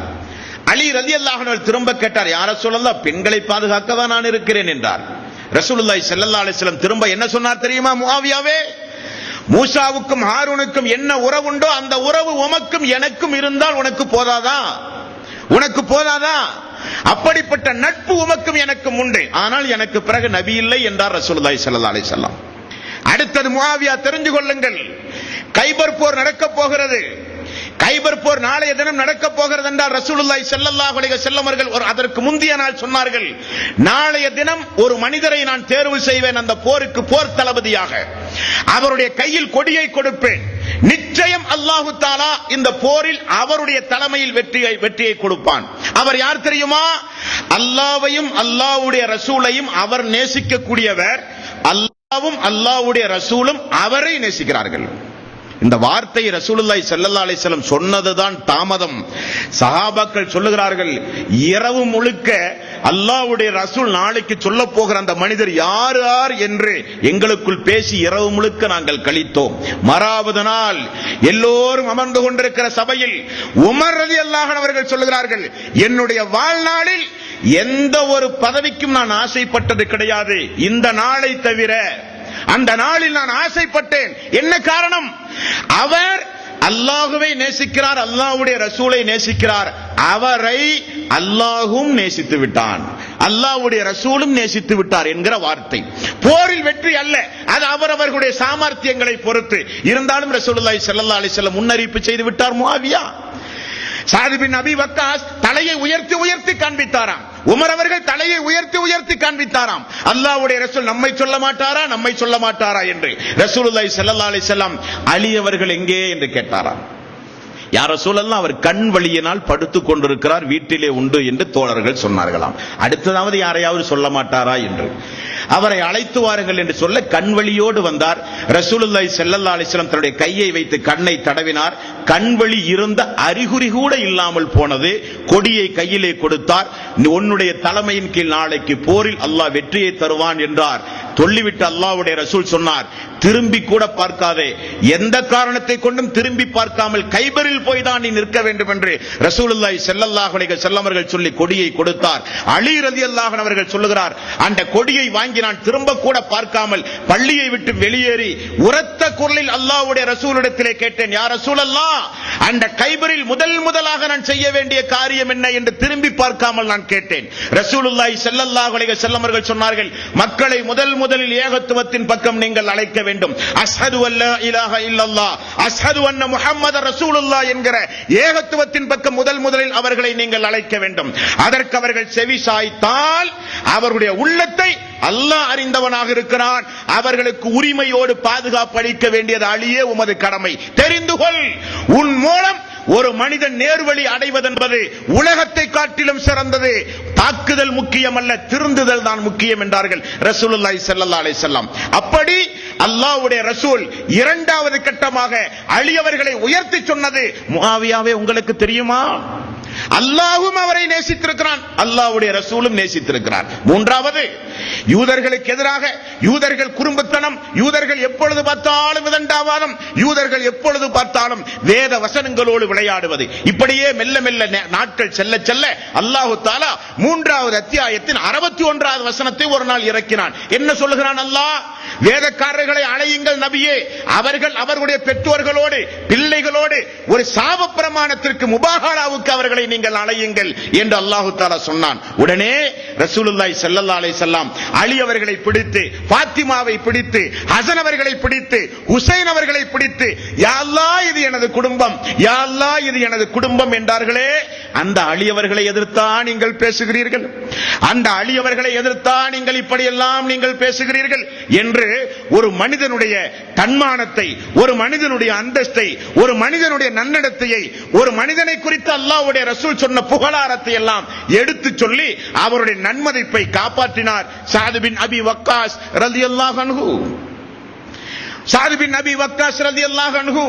அலி ரலியல்லாஹு அன்ஹு திரும்ப கேட்டார், யார சொல்லலாம், பெண்களை பாதுகாக்கவா நான் இருக்கிறேன் என்றார். ரசூலுல்லாஹி ஸல்லல்லாஹு அலைஹி வஸல்லம் திரும்ப என்ன சொன்னார் தெரியுமா? முஆவியாவே, மூசாவுக்கும் ஹாரூனுக்கும் என்ன உறவு உண்டோ அந்த உறவு உமக்கும் எனக்கும் இருந்தால் உனக்கு போதாதா? உனக்கு போதாதா? அப்படிப்பட்ட நட்பு உமக்கும் எனக்கும் உண்டு, ஆனால் எனக்கு பிறகு நபி இல்லை என்றார் ரசூலுல்லாஹி ஸல்லல்லாஹு அலைஹி வஸல்லம். அடுத்தது முஆவியா, தெரிந்து கொள்ளுங்கள், கைபர் போர் நடக்க போகிறது. கைபர் போர் நாளைய தினம் நடக்க போகிறது என்றார் ரசூலுல்லாஹி ஸல்லல்லாஹு அலைஹி வஸல்லம் அவர்கள். அதற்கு முந்தைய நாள் சொன்னார்கள், நாளைய தினம் ஒரு மனிதரை நான் தேர்வு செய்வேன் அந்த போருக்கு போர் தளபதியாக, அவருடைய கையில் கொடியை கொடுப்பேன், நிச்சயம் அல்லாஹு தஆலா இந்த போரில் அவருடைய தலைமையில் வெற்றியை கொடுப்பான். அவர் யார் தெரியுமா? அல்லாஹ்வையும் அல்லாஹ்வுடைய ரசூலையும் அவர் நேசிக்கக்கூடியவர், அல்லாஹ்வும் அல்லாஹ்வுடைய ரசூலும் அவரை நேசிக்கிறார்கள். இந்த வார்த்தை ரசூலுல்லாஹி ஸல்லல்லாஹு அலைஹி வஸல்லம் சொன்னதுதான் தாமதம். சஹாபாக்கள் சொல்லுகிறார்கள், இரவு முழுக்க அல்லாஹ்வுடைய ரசூல் நாளைக்கு சொல்ல போகிற அந்த மனிதர் யார் யார் என்று எங்களுக்குள் பேசி இரவு முழுக்க நாங்கள் கழித்தோம். மறாவது நாள் எல்லோரும் அமர்ந்து கொண்டிருக்கிற சபையில் உமர் ரலியல்லாஹு அன்ஹு அவர்கள் சொல்லுகிறார்கள், என்னுடைய வாழ்நாளில் எந்த ஒரு பதவிக்கும் நான் ஆசைப்பட்டது கிடையாது, இந்த நாளை தவிர. அந்த நாளில் நான் ஆசைப்பட்டேன். என்ன காரணம்? அவர் அல்லாஹுவை நேசிக்கிறார், அல்லாஹ்வுடைய ரசூலை நேசிக்கிறார், அவரை அல்லாஹும் நேசித்து விட்டான். அல்லாஹ்வுடைய ரசூலும் நேசித்து விட்டார் என்கிற வார்த்தை. போரில் வெற்றி அல்ல, அது அவரவர்களுடைய சாமர்த்தியங்களை பொறுத்து. இருந்தாலும் ரசூலுல்லாஹி ஸல்லல்லாஹு அலைஹி வஸல்லம் முன்னறிவிப்பு செய்து விட்டார். முஆவியா சாத் பின் அபி வக்காஸ் தலையை உயர்த்தி உயர்த்தி காண்பித்தாராம். உமர் அவர்கள் தலையை உயர்த்தி உயர்த்தி காண்பித்தாராம். அல்லாஹ்வுடைய ரசூல் நம்மை சொல்ல மாட்டாரா, நம்மை சொல்ல மாட்டாரா என்று. ரசூலுல்லாஹி ஸல்லல்லாஹு அலைஹி வஸல்லம் அலி அவர்கள் எங்கே என்று கேட்டாராம். யா ரசூலல்லாஹ், அவர் கண் வலியினால் படுத்துக் கொண்டிருக்கிறார், வீட்டிலே உண்டு என்று தோழர்கள் சொன்னார்களாம். அடுத்ததாவது யாரையாவது சொல்ல மாட்டாரா என்று. அவரை அழைத்து வாருங்கள் என்று சொல்ல கண் வலியோடு வந்தார். ரசூலுல்லாஹி ஸல்லல்லாஹு அலைஹி வஸல்லம் தன்னுடைய கையை வைத்து கண்ணை தடவினார். கண் வலி இருந்த அறிகுறி கூட இல்லாமல் போனது. கொடியை கையிலே கொடுத்தார். உன்னுடைய தலைமையின் கீழ் நாளைக்கு போரில் அல்லாஹ் வெற்றியை தருவான் என்றார். சொல்லிவிட்டு அல்லாஹ்வுடைய ரசூல் சொன்னார், திரும்பி கூட பார்க்காதே, எந்த காரணத்தை கொண்டும் திரும்பி பார்க்காமல் கைபரில் போய் தான் நீ நிற்க வேண்டும் என்று ரசூலுல்லாஹி ஸல்லல்லாஹு அலைஹி வஸல்லம் அவர்கள் சொல்லி கொடியை கொடுத்தார். அலி ரலியல்லாஹு அன்ஹு அவர்கள் சொல்லுகிறார், அந்த கொடியை வாங்கி நான் திரும்ப கூட பார்க்காமல் பள்ளியை விட்டு வெளியேறி உரத்த குரலில் அல்லாஹ்வுடைய ரசூலிடத்திலே கேட்டேன், யா ரசூலல்லாஹ், அந்த கைபரில் முதலாக நான் செய்ய வேண்டிய காரியம் என்ன என்று திரும்பி பார்க்காமல் நான் கேட்டேன். ரசூலுல்லாஹி ஸல்லல்லாஹு அலைஹி வஸல்லம் அவர்கள் சொன்னார்கள், மக்களை முதலில் ஏகத்துவத்தின் பக்கம் நீங்கள் அழைக்க வேண்டும். அஷ்ஹது அல்லா இலாஹ இல்லல்லாஹ் அஷ்ஹது அன்ன முஹம்மதர் ரசூலுல்லாஹ் என்கிற ஏகத்துவத்தின் பக்கம் முதலில் அவர்களை நீங்கள் அழைக்க வேண்டும். அதற்கு அவர்கள் செவி சாய்த்தால் அவருடைய உள்ளத்தை அல்லாஹ் அறிந்தவனாக இருக்கிறான். அவர்களுக்கு உரிமையோடு பாதுகாப்பு அளிக்க வேண்டியது அலியே உமது கடமை. தெரிந்து கொள், உன் மூலம் ஒரு மனிதன் நேர்வழி அடைவதென்பது உலகத்தை காட்டிலும் சிறந்தது. தாக்குதல் முக்கியம் அல்ல, திருந்துதல் தான் முக்கியம் என்றார்கள் ரசூலுல்லாஹி ஸல்லல்லாஹு அலைஹி வஸல்லம். அப்படி அல்லாஹ்வுடைய ரசூல் இரண்டாவது கட்டமாக அலி அவர்களை உயர்த்தி சொன்னது. முஆவியாவே உங்களுக்கு தெரியுமா, அல்லாஹ்வும் அவரை நேசித்திருக்கிறான், அல்லாஹ்வுடைய ரசூலும் நேசித்திருக்கிறார். மூன்றாவது, யூதர்களுக்கு எதிராக யூதர்கள் குறும்புத்தனம், யூதர்கள் எப்பொழுது பார்த்தாலும் விதண்டாவாதம், யூதர்கள் எப்பொழுது பார்த்தாலும் வேத வசனங்களோடு விளையாடுவது. இப்படியே மெல்ல மெல்ல நாட்கள் செல்ல செல்ல அல்லாஹ் தஆலா 3வது அத்தியாயத்தின் 61வது வசனத்தை ஒரு நாள் இறக்கினான். என்ன சொல்லுகிறான் அல்லாஹ்? வேதக்காரர்களை அழையுங்கள் நபியே, அவர்கள் அவர்களுடைய பெற்றோர்களோடு பிள்ளைகளோடு ஒரு சாப பிரமாணத்திற்கு முபாஹலாவுக்கு அவர்களை நீங்கள் அழையுங்கள் என்று அல்லாஹ் தஆலா சொன்னான். உடனே ரசூலுல்லாஹி ஸல்லல்லாஹு அலைஹி வஸல்லம் அலி அவர்களை பிடித்து, பாத்திமாவை பிடித்து, ஹசன் அவர்களை பிடித்து, ஹுசைன் அவர்களை பிடித்து, யா அல்லாஹ் இது எனது குடும்பம், யா அல்லாஹ் இது எனது குடும்பம் என்றார்களே. அந்த அலி அவர்களை எதிர்த்தா நீங்கள் பேசுகிறீர்கள், அந்த அலி அவர்களை எதிர்த்தா நீங்கள் இப்படியெல்லாம் நீங்கள் பேசுகிறீர்கள் என்று ஒரு மனிதனுடைய தன்மானத்தை, ஒரு மனிதனுடைய அந்தஸ்தை, ஒரு மனிதனுடைய நன்னடத்தையை, ஒரு மனிதனை குறித்து அல்லாஹ்வுடைய ரசூல் சொன்ன புகழாரத்தை எல்லாம் எடுத்து சொல்லி அவருடைய நன்மதிப்பை காப்பாற்றினார் சாத் பின் அபி வக்காஸ் ரலியல்லாஹு அன்ஹு. சாத் பின் அபி வக்காஸ் ரலியல்லாஹு அன்ஹு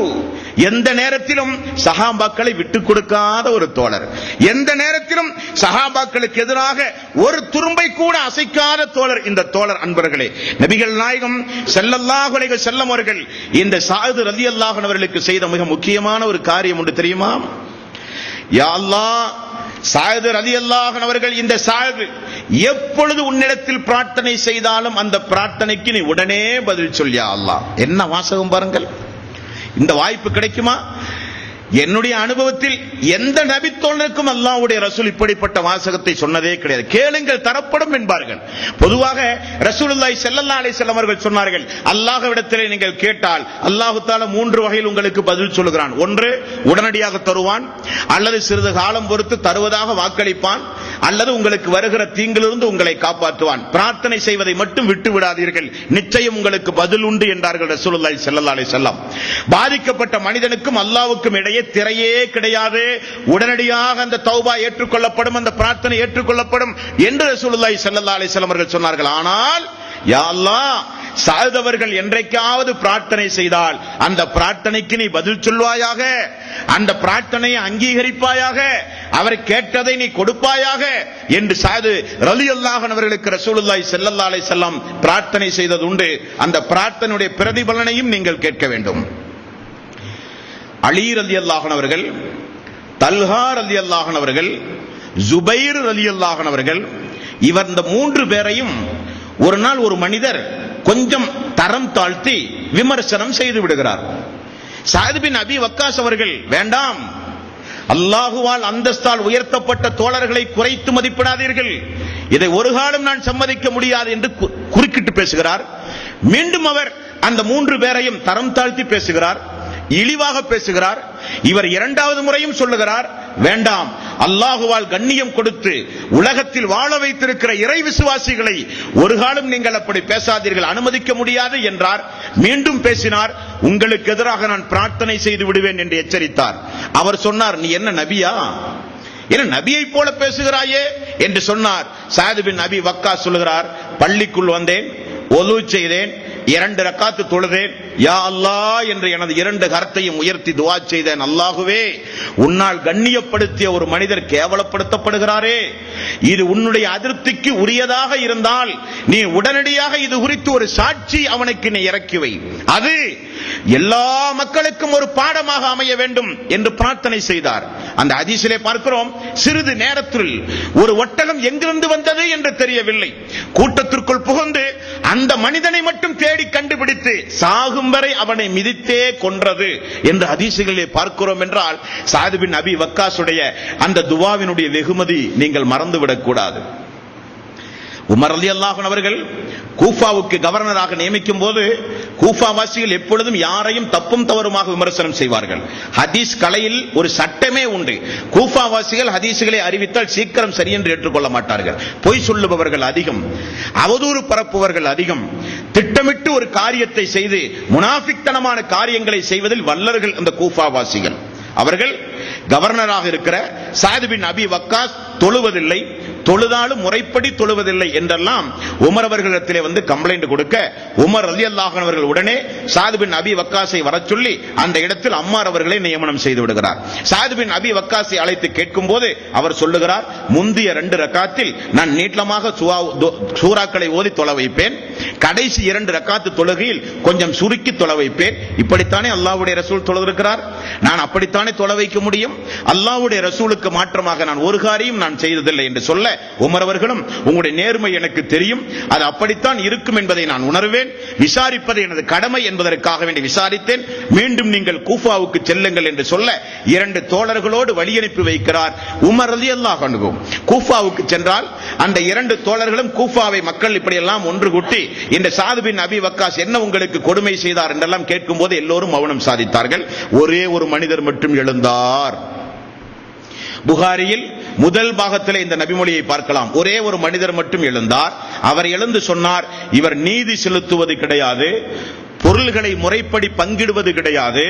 எந்த நேரத்திலும் சஹாபாக்களை விட்டுக் கொடுக்காத ஒரு தோழர், எந்த நேரத்திலும் சஹாபாக்களுக்கு எதிராக ஒரு துரும்பை கூட அசைக்காத தோழர் இந்த தோழர். அன்பர்களே, நபிகள் நாயகம் ஸல்லல்லாஹு அலைஹி வஸல்லம் அவர்கள் இந்த சாத் ரலியல்லாஹு அன்ஹு அவர்களுக்கு செய்த மிக முக்கியமான ஒரு காரியம் உண்டு தெரியுமா? யா அல்லாஹ், சாத் ரலியல்லாஹு அன்ஹு அவர்கள், இந்த சாத் எப்பொழுது உன்னிடத்தில் பிரார்த்தனை செய்தாலும் அந்த பிரார்த்தனைக்கு நீ உடனே பதில் சொல் யா அல்லாஹ். என்ன வாசகம் பாருங்கள், இந்த வாய்ப்பு கிடைக்குமா? என்னுடைய அனுபவத்தில் எந்த நபித்தோழனுக்கும் அல்லாஹ்வுடைய ரசூல் இப்படிப்பட்ட வாசகத்தை சொன்னதே கிடையாது. கேளுங்கள் தரப்படும் என்பார்கள். பொதுவாக ரசூலுல்லாஹி ஸல்லல்லாஹு அலைஹி வஸல்லம் அவர்கள் சொன்னார்கள், அல்லாஹ்விடத்திலே நீங்கள் கேட்டால் அல்லாஹ் தஆலா 3 வகையில் உங்களுக்கு பதில் சொல்கிறான். ஒன்று, உடனடியாக தருவான், அல்லது சிறிது காலம் பொறுத்து தருவதாக வாக்களிப்பான், அல்லது உங்களுக்கு வருகிற தீங்கிலிருந்து உங்களை காப்பாற்றுவான். பிரார்த்தனை செய்வதை மட்டும் விட்டு விடாதீர்கள், நிச்சயம் உங்களுக்கு பதில் உண்டு என்றார்கள் ரசூலுல்லாஹி ஸல்லல்லாஹு அலைஹி வஸல்லம். பாதிக்கப்பட்ட மனிதனுக்கும் அல்லாஹ்வுக்கும் இடையே திரையே கிடையாது. உடனடியாக அந்த தௌபா ஏற்றுக்கொள்ளப்படும், அந்த பிரார்த்தனை ஏற்றுக்கொள்ளப்படும் என்று ரசூலுல்லாஹி ஸல்லல்லாஹு அலைஹி வஸல்லம் அவர்கள் சொன்னார்கள். ஆனால் யா அல்லாஹ், சாத் அவர்கள் என்றைக்காவது பிரார்த்தனை செய்தால் அந்த பிரார்த்தனைக்கு நீ பதில் சொல்வாயாக, அந்த பிரார்த்தனையை அங்கீகரிப்பாயாக, அவர் கேட்டதை நீ கொடுப்பாயாக என்று சாத் ரலியல்லாஹு அன்ஹு அவர்களுக்கு ரசூலுல்லாஹி ஸல்லல்லாஹு அலைஹி வஸல்லம் பிரார்த்தனை செய்தது உண்டு. அந்த பிரார்த்தனையுடைய பிரதிபலனையும் நீங்கள் கேட்க வேண்டும். அலி ரலியல்லாஹு அன்ஹு அவர்கள், தல்ஹா ரலியல்லாஹு அன்ஹு அவர்கள், ஜுபைர் ரலியல்லாஹு அன்ஹு அவர்கள், இவர் இந்த 3 பேரையும் ஒரு நாள் ஒரு மனிதர் கொஞ்சம் தரம் தாழ்த்தி விமர்சனம் செய்து விடுகிறார். சாத் பின் அபி வக்காஸ் அவர்கள், வேண்டாம், அல்லாஹுவால் அந்தஸ்தால் உயர்த்தப்பட்ட தோழர்களை குறைத்து மதிப்பிடாதீர்கள், இதை ஒரு காலம் நான் சம்மதிக்க முடியாது என்று குறுக்கிட்டு பேசுகிறார். மீண்டும் அவர் அந்த 3 பேரையும் தரம் தாழ்த்தி பேசுகிறார், இழிவாக பேசுகிறார். இவர் இரண்டாவது முறையும் சொல்லுகிறார், வேண்டாம், அல்லாஹுவால் கண்ணியம் கொடுத்து உலகத்தில் வாழ வைத்திருக்கிற இறை விசுவாசிகளை ஒரு காலம் நீங்கள் அப்படி பேசாதீர்கள், அனுமதிக்க முடியாது என்றார். மீண்டும் பேசினார், உங்களுக்கு எதிராக நான் பிரார்த்தனை செய்து விடுவேன் என்று எச்சரித்தார். அவர் சொன்னார், நீ என்ன நபியா, என்ன நபியை போல பேசுகிறாயே என்று சொன்னார். சாத் பின் அபி வக்காஸ் சொல்லுகிறார், பள்ளிக்குள் வந்தேன், ஒது செய்தேன், 2 ரக்காத்து தொழுதேன், யா அல்லாஹ் என்று எனது 2 கரத்தையும் உயர்த்தி துஆ செய்தேன். அல்லாஹுவே, உன்னால் கண்ணியப்படுத்திய ஒரு மனிதர் கேவலப்படுத்தப்படுகிறாரே, இது உன்னுடைய அதிருப்திக்கு உரியதாக இருந்தால் நீ உடனடியாக இது குறித்து ஒரு சாட்சி அவனுக்கு நீ இறக்கி வை, அது எல்லா மக்களுக்கும் ஒரு பாடமாக அமைய வேண்டும் என்று பிரார்த்தனை செய்தார். அந்த ஹதீஸிலே பார்க்கிறோம், சிறிது நேரத்தில் ஒரு ஒட்டகம் எங்கிருந்து வந்தது என்று தெரியவில்லை, கூட்டத்திற்குள் புகுந்து அந்த மனிதனை மட்டும் தேடி கண்டுபிடித்து சாகும் வரை அவனை மிதித்தே கொன்றது என்று ஹதீஸுகளிலே பார்க்கிறோம். என்றால் சாத் பின் அபி வக்காஸுடைய அந்த துஆவினுடைய வெகுமதி நீங்கள் மறந்துவிடக் கூடாது. உமர் ரலியல்லாஹு அன்ஹு அவர்கள் கூஃபாவுக்கு கவர்னராக நியமிக்கும் போது கூஃபாவாசிகள் எப்பொழுதும் யாரையும் தப்பும் தவறுமாக விமர்சனம் செய்வார்கள். ஹதீஸ் கலையில் ஒரு சட்டமே உண்டு, கூஃபாவாசிகள் ஹதீஸ்களை அறிவித்தால் சீக்கிரம் சரியென்று ஏற்றுக்கொள்ள மாட்டார்கள். பொய் சொல்லுபவர்கள் அதிகம், அவதூறு பரப்புவர்கள் அதிகம், திட்டமிட்டு ஒரு காரியத்தை செய்து முனாஃபிக்தனமான காரியங்களை செய்வதில் வல்லர்கள் அந்த கூஃபாவாசிகள். அவர்கள் கவர்னராக இருக்கிற சாத் பின் அபி வக்காஸ் தொழுவதில்லை, தொழுதாலும் முறைப்படி தொழுவதில்லை என்றெல்லாம் உமர் அவர்களிடத்திலே வந்து கம்ப்ளைண்ட் கொடுக்க, உமர் ரலியல்லாஹு அன்ஹு அவர்கள் உடனே சாத் பின் அபி வக்காஸை வரச் சொல்லி அந்த இடத்தில் அம்மார் அவர்களை நியமனம் செய்து விடுகிறார். சாத் பின் அபி வக்காஸை அழைத்து கேட்கும் போது அவர் சொல்லுகிறார், முந்திய 2 ரக்காத்தில் நான் நீட்டமாக சூறாக்களை ஓதி தொழ வைப்பேன், கடைசி 2 ரக்காத்து தொழுகையில் கொஞ்சம் சுருக்கி தொழ வைப்பேன். இப்படித்தானே அல்லாஹ்வுடைய ரசூல் தொழுதிருக்கிறார், நான் அப்படித்தானே தொழ வைக்க முடியும், அல்லாஹ்வுடைய ரசூலுக்கு மாற்றமாக நான் ஒரு காரியம் நான் செய்ததில்லை என்று சொல்ல, உமர் அவர்களும் உங்களுடைய நேர்மை எனக்கு தெரியும், அது அப்படித்தான் இருக்கும் என்பதை நான் உணர்வேன், விசாரிப்பது எனது கடமை என்பதற்காக வேண்டி விசாரித்தேன், மீண்டும் நீங்கள் கூஃபாவுக்கு செல்லுங்கள் என்று சொல்ல 2 தோழர்களோடு வழி அனுப்பி வைக்கிறார் உமர் ரலியல்லாஹு அன்ஹு. கூஃபாவுக்கு சென்றால் அந்த 2 தோழர்களும் கூஃபாவை மக்கள் இப்படியெல்லாம் ஒன்று கூட்டி இந்த சாத் பின் அபி வக்காஸ் என்ன உங்களுக்கு கொடுமை செய்தார் என்றெல்லாம் கேட்கும் போது எல்லோரும் மௌனம் சாதித்தார்கள். ஒரே ஒரு மனிதர் மட்டும் எழுந்தார். புகாரியில் முதல் பாகத்தில் இந்த நபிமொழியை பார்க்கலாம். ஒரே ஒரு மனிதர் மட்டும் எழுந்தார். அவர் எழுந்து சொன்னார், இவர் நீதி செலுத்துவது கிடையாது, பொருள்களை முறைப்படி பங்கிடுவது கிடையாது,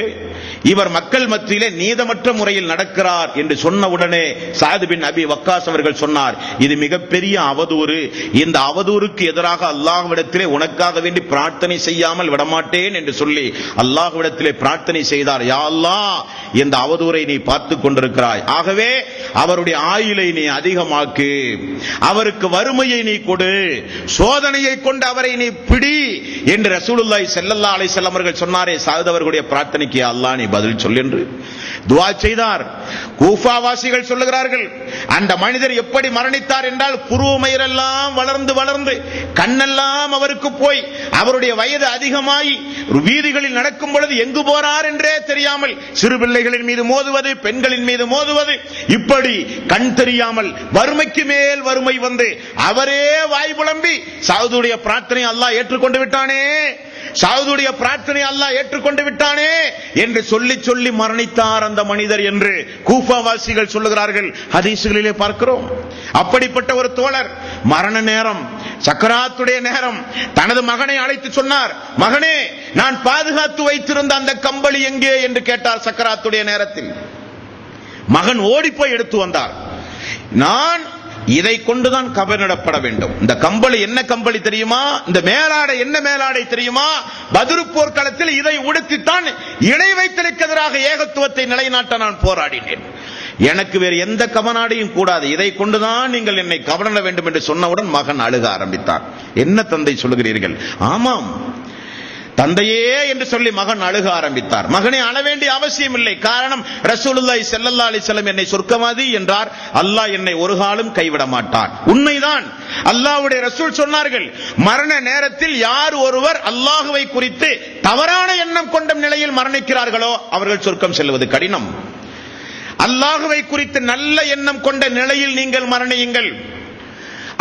இவர் மக்கள் மத்தியிலே நீதமற்ற முறையில் நடக்கிறார் என்று சொன்னவுடனே சாத் பின் அபி வக்காஸ் அவர்கள் சொன்னார், இது மிகப்பெரிய அவதூறு, இந்த அவதூறுக்கு எதிராக அல்லாஹ்விடத்திலே உனக்காக வேண்டி பிரார்த்தனை செய்யாமல் விடமாட்டேன் என்று சொல்லி அல்லாஹ்விடத்திலே பிரார்த்தனை செய்தார். யா அல்லாஹ், இந்த அவதூறை நீ பார்த்துக் கொண்டிருக்கிறாய், ஆகவே அவருடைய ஆயுளை நீ அதிகமாக்கு, அவருக்கு வறுமையை நீ கொடு, சோதனையை கொண்டு அவரை நீ பிடி என்று ரசூலுல்லாஹி ஸல்லல்லாஹு அலைஹி வஸல்லம் அவர்கள் சொன்னாரே. சாத் அவர்களுடைய பிரார்த்தனைக்கு அல்லாஹ் நீ பதில் சொல் என்று துஆ செய்தார். கூஃபாவாசிகள் சொல்லுகிறார்கள், அந்த மனிதர் எப்படி மரணித்தார் என்றால், புருவமயிரெல்லாம் வளர்ந்து வளர்ந்து கண்ணெல்லாம் அவருக்கு போய் அவருடைய வயது அதிகமாகி வீதிகளில் நடக்கும் பொழுது எங்கு போறார் என்றே தெரியாமல் சிறு பிள்ளைகளின் மீது மோதுவது, பெண்களின் மீது மோதுவது, இப்படி கண் தெரியாமல் வறுமைக்கு மேல் வறுமை வந்து அவரே வாய் புலம்பி சாதுடைய பிரார்த்தனை அல்லாஹ் ஏற்றுக்கொண்டு விட்டானே, சாதுடைய பிரார்த்தனை அல்லாஹ் ஏற்றுக்கொண்டு விட்டானே என்று சொல்லி சொல்லி மரணித்தார் அந்த மனிதர் என்று கூஃபாவாசிகள் சொல்லுகிறார்கள். ஹதீஸ்களிலே பார்க்கிறோம். அப்படிப்பட்ட ஒரு தோழர் மரண நேரம், சக்கராத்துடைய நேரம், தனது மகனை அழைத்து சொன்னார், மகனே, நான் பாதுகாத்து வைத்திருந்த அந்த கம்பளி எங்கே என்று கேட்டார். சக்கராத்துடைய நேரத்தில் மகன் ஓடி போய் எடுத்து வந்தார். நான் இதை கொண்டுதான் கபனிடப்பட வேண்டும். இந்த கம்பளி என்ன கம்பளி தெரியுமா, இந்த மேலாடை என்ன மேலாடை தெரியுமா, பத்ரு போர்க்களத்தில் இதை உடுத்தித்தான் இணை வைத்தலுக்கு எதிராக ஏகத்துவத்தை நிலைநாட்ட நான் போராடினேன், எனக்கு வேறு எந்த கவனாடையும் கூடாது, இதை கொண்டுதான் நீங்கள் என்னை கவனிட வேண்டும் என்று சொன்னவுடன் மகன் அழுக ஆரம்பித்தார். என்ன தந்தை சொல்லுகிறீர்கள்? ஆமாம் தந்தையே என்று சொல்லி மகன் அழுக ஆரம்பித்தார். மகனே, அழ வேண்டிய அவசியம் இல்லை, காரணம் ரசூலுல்லாஹி ஸல்லல்லாஹு அலைஹி வஸல்லம் என்னை சொர்க்கவாதி என்றார், அல்லாஹ் என்னை ஒரு காலம் கைவிட மாட்டான். உண்மைதான், அல்லாஹ்வுடைய ரசூல் சொன்னார்கள், மரண நேரத்தில் யார் ஒருவர் அல்லாஹ்வை குறித்து தவறான எண்ணம் கொண்ட நிலையில் மரணிக்கிறார்களோ அவர்கள் சொர்க்கம் செல்வது கடினம். அல்லாஹ்வை குறித்து நல்ல எண்ணம் கொண்ட நிலையில் நீங்கள் மரணியுங்கள்.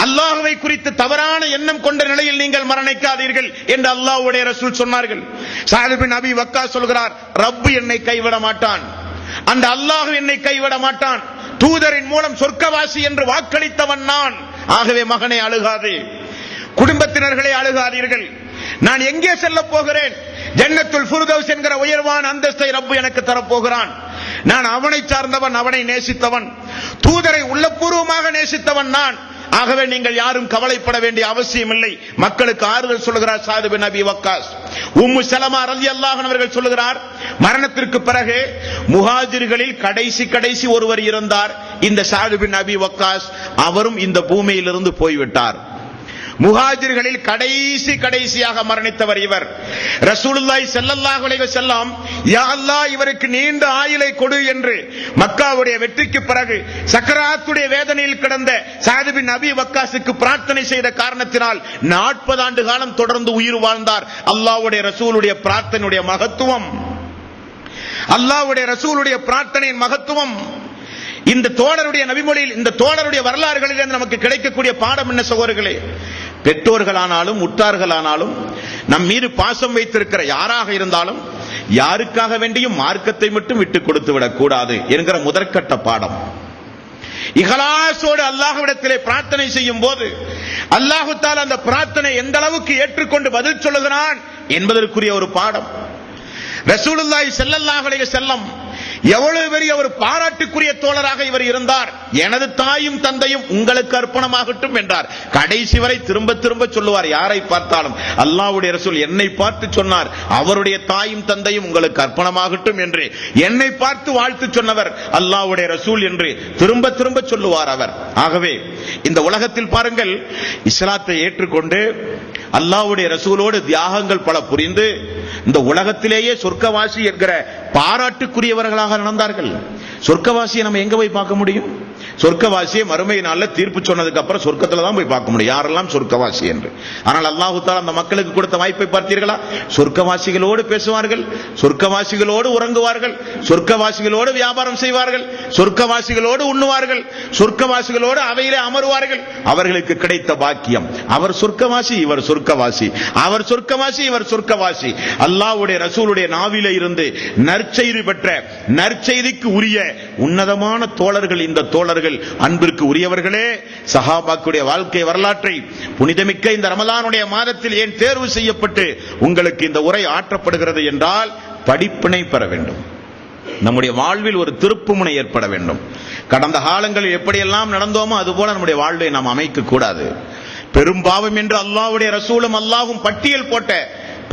அல்லாஹ்வை குறித்து தவறான எண்ணம் கொண்ட நிலையில் நீங்கள் மரணிக்காதீர்கள் என்று அல்லாஹ்வுடைய ரசூல் சொன்னார்கள். சஅத் பின் அபி வக்காஸ் சொல்கிறார், ரப்பு என்னை கைவிட மாட்டான், அந்த அல்லாஹ் என்னை கைவிட மாட்டான், தூதரின் மூலம் சொர்க்கவாசி என்று வாக்களித்தவன் நான். ஆகவே மகனை அழுகாதே, குடும்பத்தினர்களை அழுகாதீர்கள். நான் எங்கே செல்ல போகிறேன்? ஜன்னத்துல் ஃபிர்தௌஸ் என்கிற உயர்வான அந்தஸ்தை ரப்பு எனக்கு தரப்போகிறான். நான் அவனை சார்ந்தவன், அவனை நேசித்தவன், தூதரை உள்ளபூர்வமாக நேசித்தவன் நான். ஆகவே நீங்கள் யாரும் கவலைப்பட வேண்டிய அவசியம் இல்லை. மக்களுக்கு ஆறுதல் சொல்லுகிறார் சஅத் பின் அபி வக்காஸ். உம்மு சலமா ரலியல்லாஹு அன்ஹா அவர்கள் சொல்லுகிறார், மரணத்திற்கு பிறகு முஹாஜிர்களில் கடைசி ஒருவர் இருந்தார், இந்த சஅத் பின் அபி வக்காஸ். அவரும் இந்த பூமியிலிருந்து போய்விட்டார். முஹாஜிர்களில் கடைசியாக மரணித்தவர் இவர். ரசூலுல்லாஹி ஸல்லல்லாஹு அலைஹி வஸல்லம், யா அல்லாஹ் இவருக்கு நீண்ட ஆயுளை கொடு என்று மக்காவுடைய வெற்றிக்கு பிறகு சக்கராத்துடைய வேதனையில் கிடந்த சஅத் பின் அபி வக்காஸுக்கு பிரார்த்தனை செய்த காரணத்தினால் 40 ஆண்டு காலம் தொடர்ந்து உயிர் வாழ்ந்தார். அல்லாஹ்வுடைய ரசூலுடைய பிரார்த்தனையுடைய மகத்துவம், அல்லாஹ்வுடைய ரசூலுடைய பிரார்த்தனையின் மகத்துவம். இந்த தோழருடைய நபிமொழியில், இந்த தோழருடைய வரலாறுகளில் நமக்கு கிடைக்கக்கூடிய பாடம் என்ன சகோதரர்களே? பெற்றோர்களானாலும் உற்றார்களானாலும் நம் மீது பாசம் வைத்திருக்கிற யாராக இருந்தாலும் யாருக்காக வேண்டியும் மார்க்கத்தை மட்டும் விட்டுக் கொடுத்து விடக் கூடாது என்கிற முதற்கட்ட பாடம். இஹ்லாஸோடு அல்லாஹ்விடத்திலே பிரார்த்தனை செய்யும் போது அல்லாஹ் தஆலா அந்த பிரார்த்தனை எந்த அளவுக்கு ஏற்றுக்கொண்டு பதில் சொல்லுகிறான் என்பதற்குரிய ஒரு பாடம். ரசூலுல்லாஹி ஸல்லல்லாஹு அலைஹி வஸல்லம் எவ்வளவு பெரிய ஒரு பாராட்டுக்குரிய தோழராக இவர் இருந்தார். எனது தாயும் தந்தையும் உங்களுக்கு அர்ப்பணமாகட்டும் என்றார். கடைசி வரை திரும்ப சொல்லுவார். யாரை பார்த்தாலும் அல்லாஹ்வுடைய ரசூல் என்னை பார்த்து சொன்னார், அவருடைய தாயும் தந்தையும் உங்களுக்கு அர்ப்பணமாகட்டும் என்று என்னை பார்த்து வாழ்த்து சொன்னவர் அல்லாஹ்வுடைய ரசூல் என்று திரும்ப சொல்லுவார் அவர். ஆகவே இந்த உலகத்தில் பாருங்கள், இஸ்லாத்தை ஏற்றுக்கொண்டு அல்லாஹ்வுடைய ரசூலோடு தியாகங்கள் பல புரிந்து இந்த உலகத்திலேயே சொர்க்கவாசி என்கிற பாராட்டுக்குரியவர்களாக நடந்தார்கள். சொர்க்கவாசியை நம்ம எங்க போய் பார்க்க முடியும்? சொர்க்கவாசியை மறுமை நாள்ல தீர்ப்பு சொன்னதுக்கு அப்புறம் சொர்க்கத்துல தான் போய் பார்க்க முடியும் யாரெல்லாம் சொர்க்கவாசி என்று. ஆனால் அல்லாஹ் தஆலா அந்த மக்களுக்கு கொடுத்த வாய்ப்பை பார்த்தீர்களா? சொர்க்கவாசிகளோடு பேசுவார்கள், சொர்க்கவாசிகளோடு உறங்குவார்கள், சொர்க்கவாசிகளோடு வியாபாரம் செய்வார்கள், சொர்க்கவாசிகளோடு உண்ணுவார்கள், சொர்க்கவாசிகளோடு அவையிலே அமருவார்கள். அவர்களுக்கு கிடைத்த பாக்கியம். அவர் சொர்க்கவாசி, இவர் சொர்க்கவாசி, அவர் சொர்க்கவாசி, இவர் சொர்க்கவாசி. அல்லாஹ்வுடைய ரசூலுடைய நாவிலே இருந்து நற்செய்தி பெற்ற, நற்செய்திக்கு உரிய உன்னதமான தோழர்கள் இந்த தோழர்கள். அன்பிற்கு உரியவர்களே, சஹாபாக்களுடைய வாழ்க்கை வரலாற்றை புனிதமிக்க இந்த ரமலானுடைய மாதத்தில் ஏன் தேர்வு செய்யப்பட்டு உங்களுக்கு இந்த உரை ஆற்றப்படுகிறது என்றால், படிப்பினை பெற வேண்டும். நம்முடைய வாழ்வில் ஒரு திருப்புமுனை ஏற்பட வேண்டும். கடந்த காலங்களில் எப்படியெல்லாம் நடந்தோமோ அதுபோல நம்முடைய வாழ்வை நாம் அமைக்க கூடாது. பெரும்பாவம் என்று அல்லாஹ்வுடைய ரசூலும் அல்லாஹ்வும் பட்டியல் போட்ட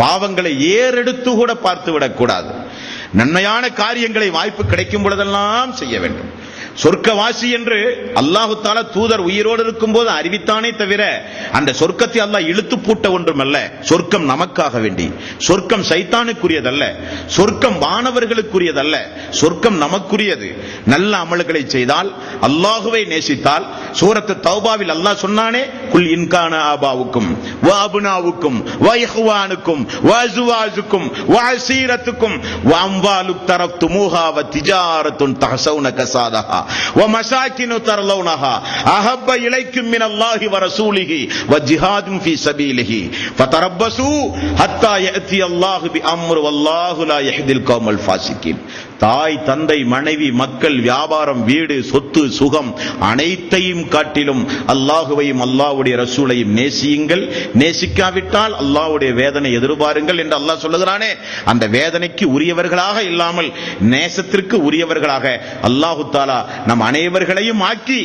பாவங்களை ஏறெடுத்து கூட பார்த்து விடக்கூடாது. நன்மையான காரியங்களை வாய்ப்பு கிடைக்கும் பொழுதெல்லாம் செய்ய வேண்டும். சொர்க்கவாசி என்று அல்லாஹ் தஆலா தூதர் உயிரோடு இருக்கும் போது அறிவித்தானே தவிர அந்த சொர்க்கத்தை அல்லாஹ் இழுத்து பூட்ட ஒன்றுமல்ல. சொர்க்கம் நமக்காக வேண்டி, சொர்க்கம் சைத்தானுக்குரியதல்ல, சொர்க்கம் வானவர்களுக்குரியதல்ல, சொர்க்கம் நமக்குரியது. நல்ல அமல்களை செய்தால், அல்லாஹுவை நேசித்தால், சூரத்து தௌபாவில் அல்லாஹ் சொன்னானே, குல் இன்கான ஆபாவுக்கும் வ அப்னாவுக்கும் வ இஹ்வானுக்கும் வ அஸ்வாஜுக்கும் வ அஸீரத்துக்கும் வ அம்வாலுக் தரஃப்துமூஹா வ திஜாரத்துன் தஹஸவுன கஸாதஹா வ மசாகினு தர்லவுனஹா அஹப்ப இலைக்கும் மினல்லாஹி வ ரசூலிஹி வ ஜிஹாதுன் ஃபீ ஸபீலிஹி ஃபதரப்பஸூ ஹத்தா யஅதி அல்லாஹு பி அம்ர் வல்லாஹு லா யஹ்தில் கௌமல் ஃபாசிகீன். தாய், தந்தை, மனைவி, மக்கள், வியாபாரம், வீடு, சொத்து, சுகம் அனைத்தையும் காட்டிலும் அல்லாஹுவையும் அல்லாஹ்வுடைய ரசூலையும் நேசியுங்கள். நேசிக்காவிட்டால் அல்லாஹ்வுடைய வேதனை எதிர்பாருங்கள் என்று அல்லாஹ் சொல்லுகிறானே, அந்த வேதனைக்கு உரியவர்களாக இல்லாமல் நேசத்திற்கு உரியவர்களாக அல்லாஹ் தஆலா நம் அனைவர்களையும் ஆக்கி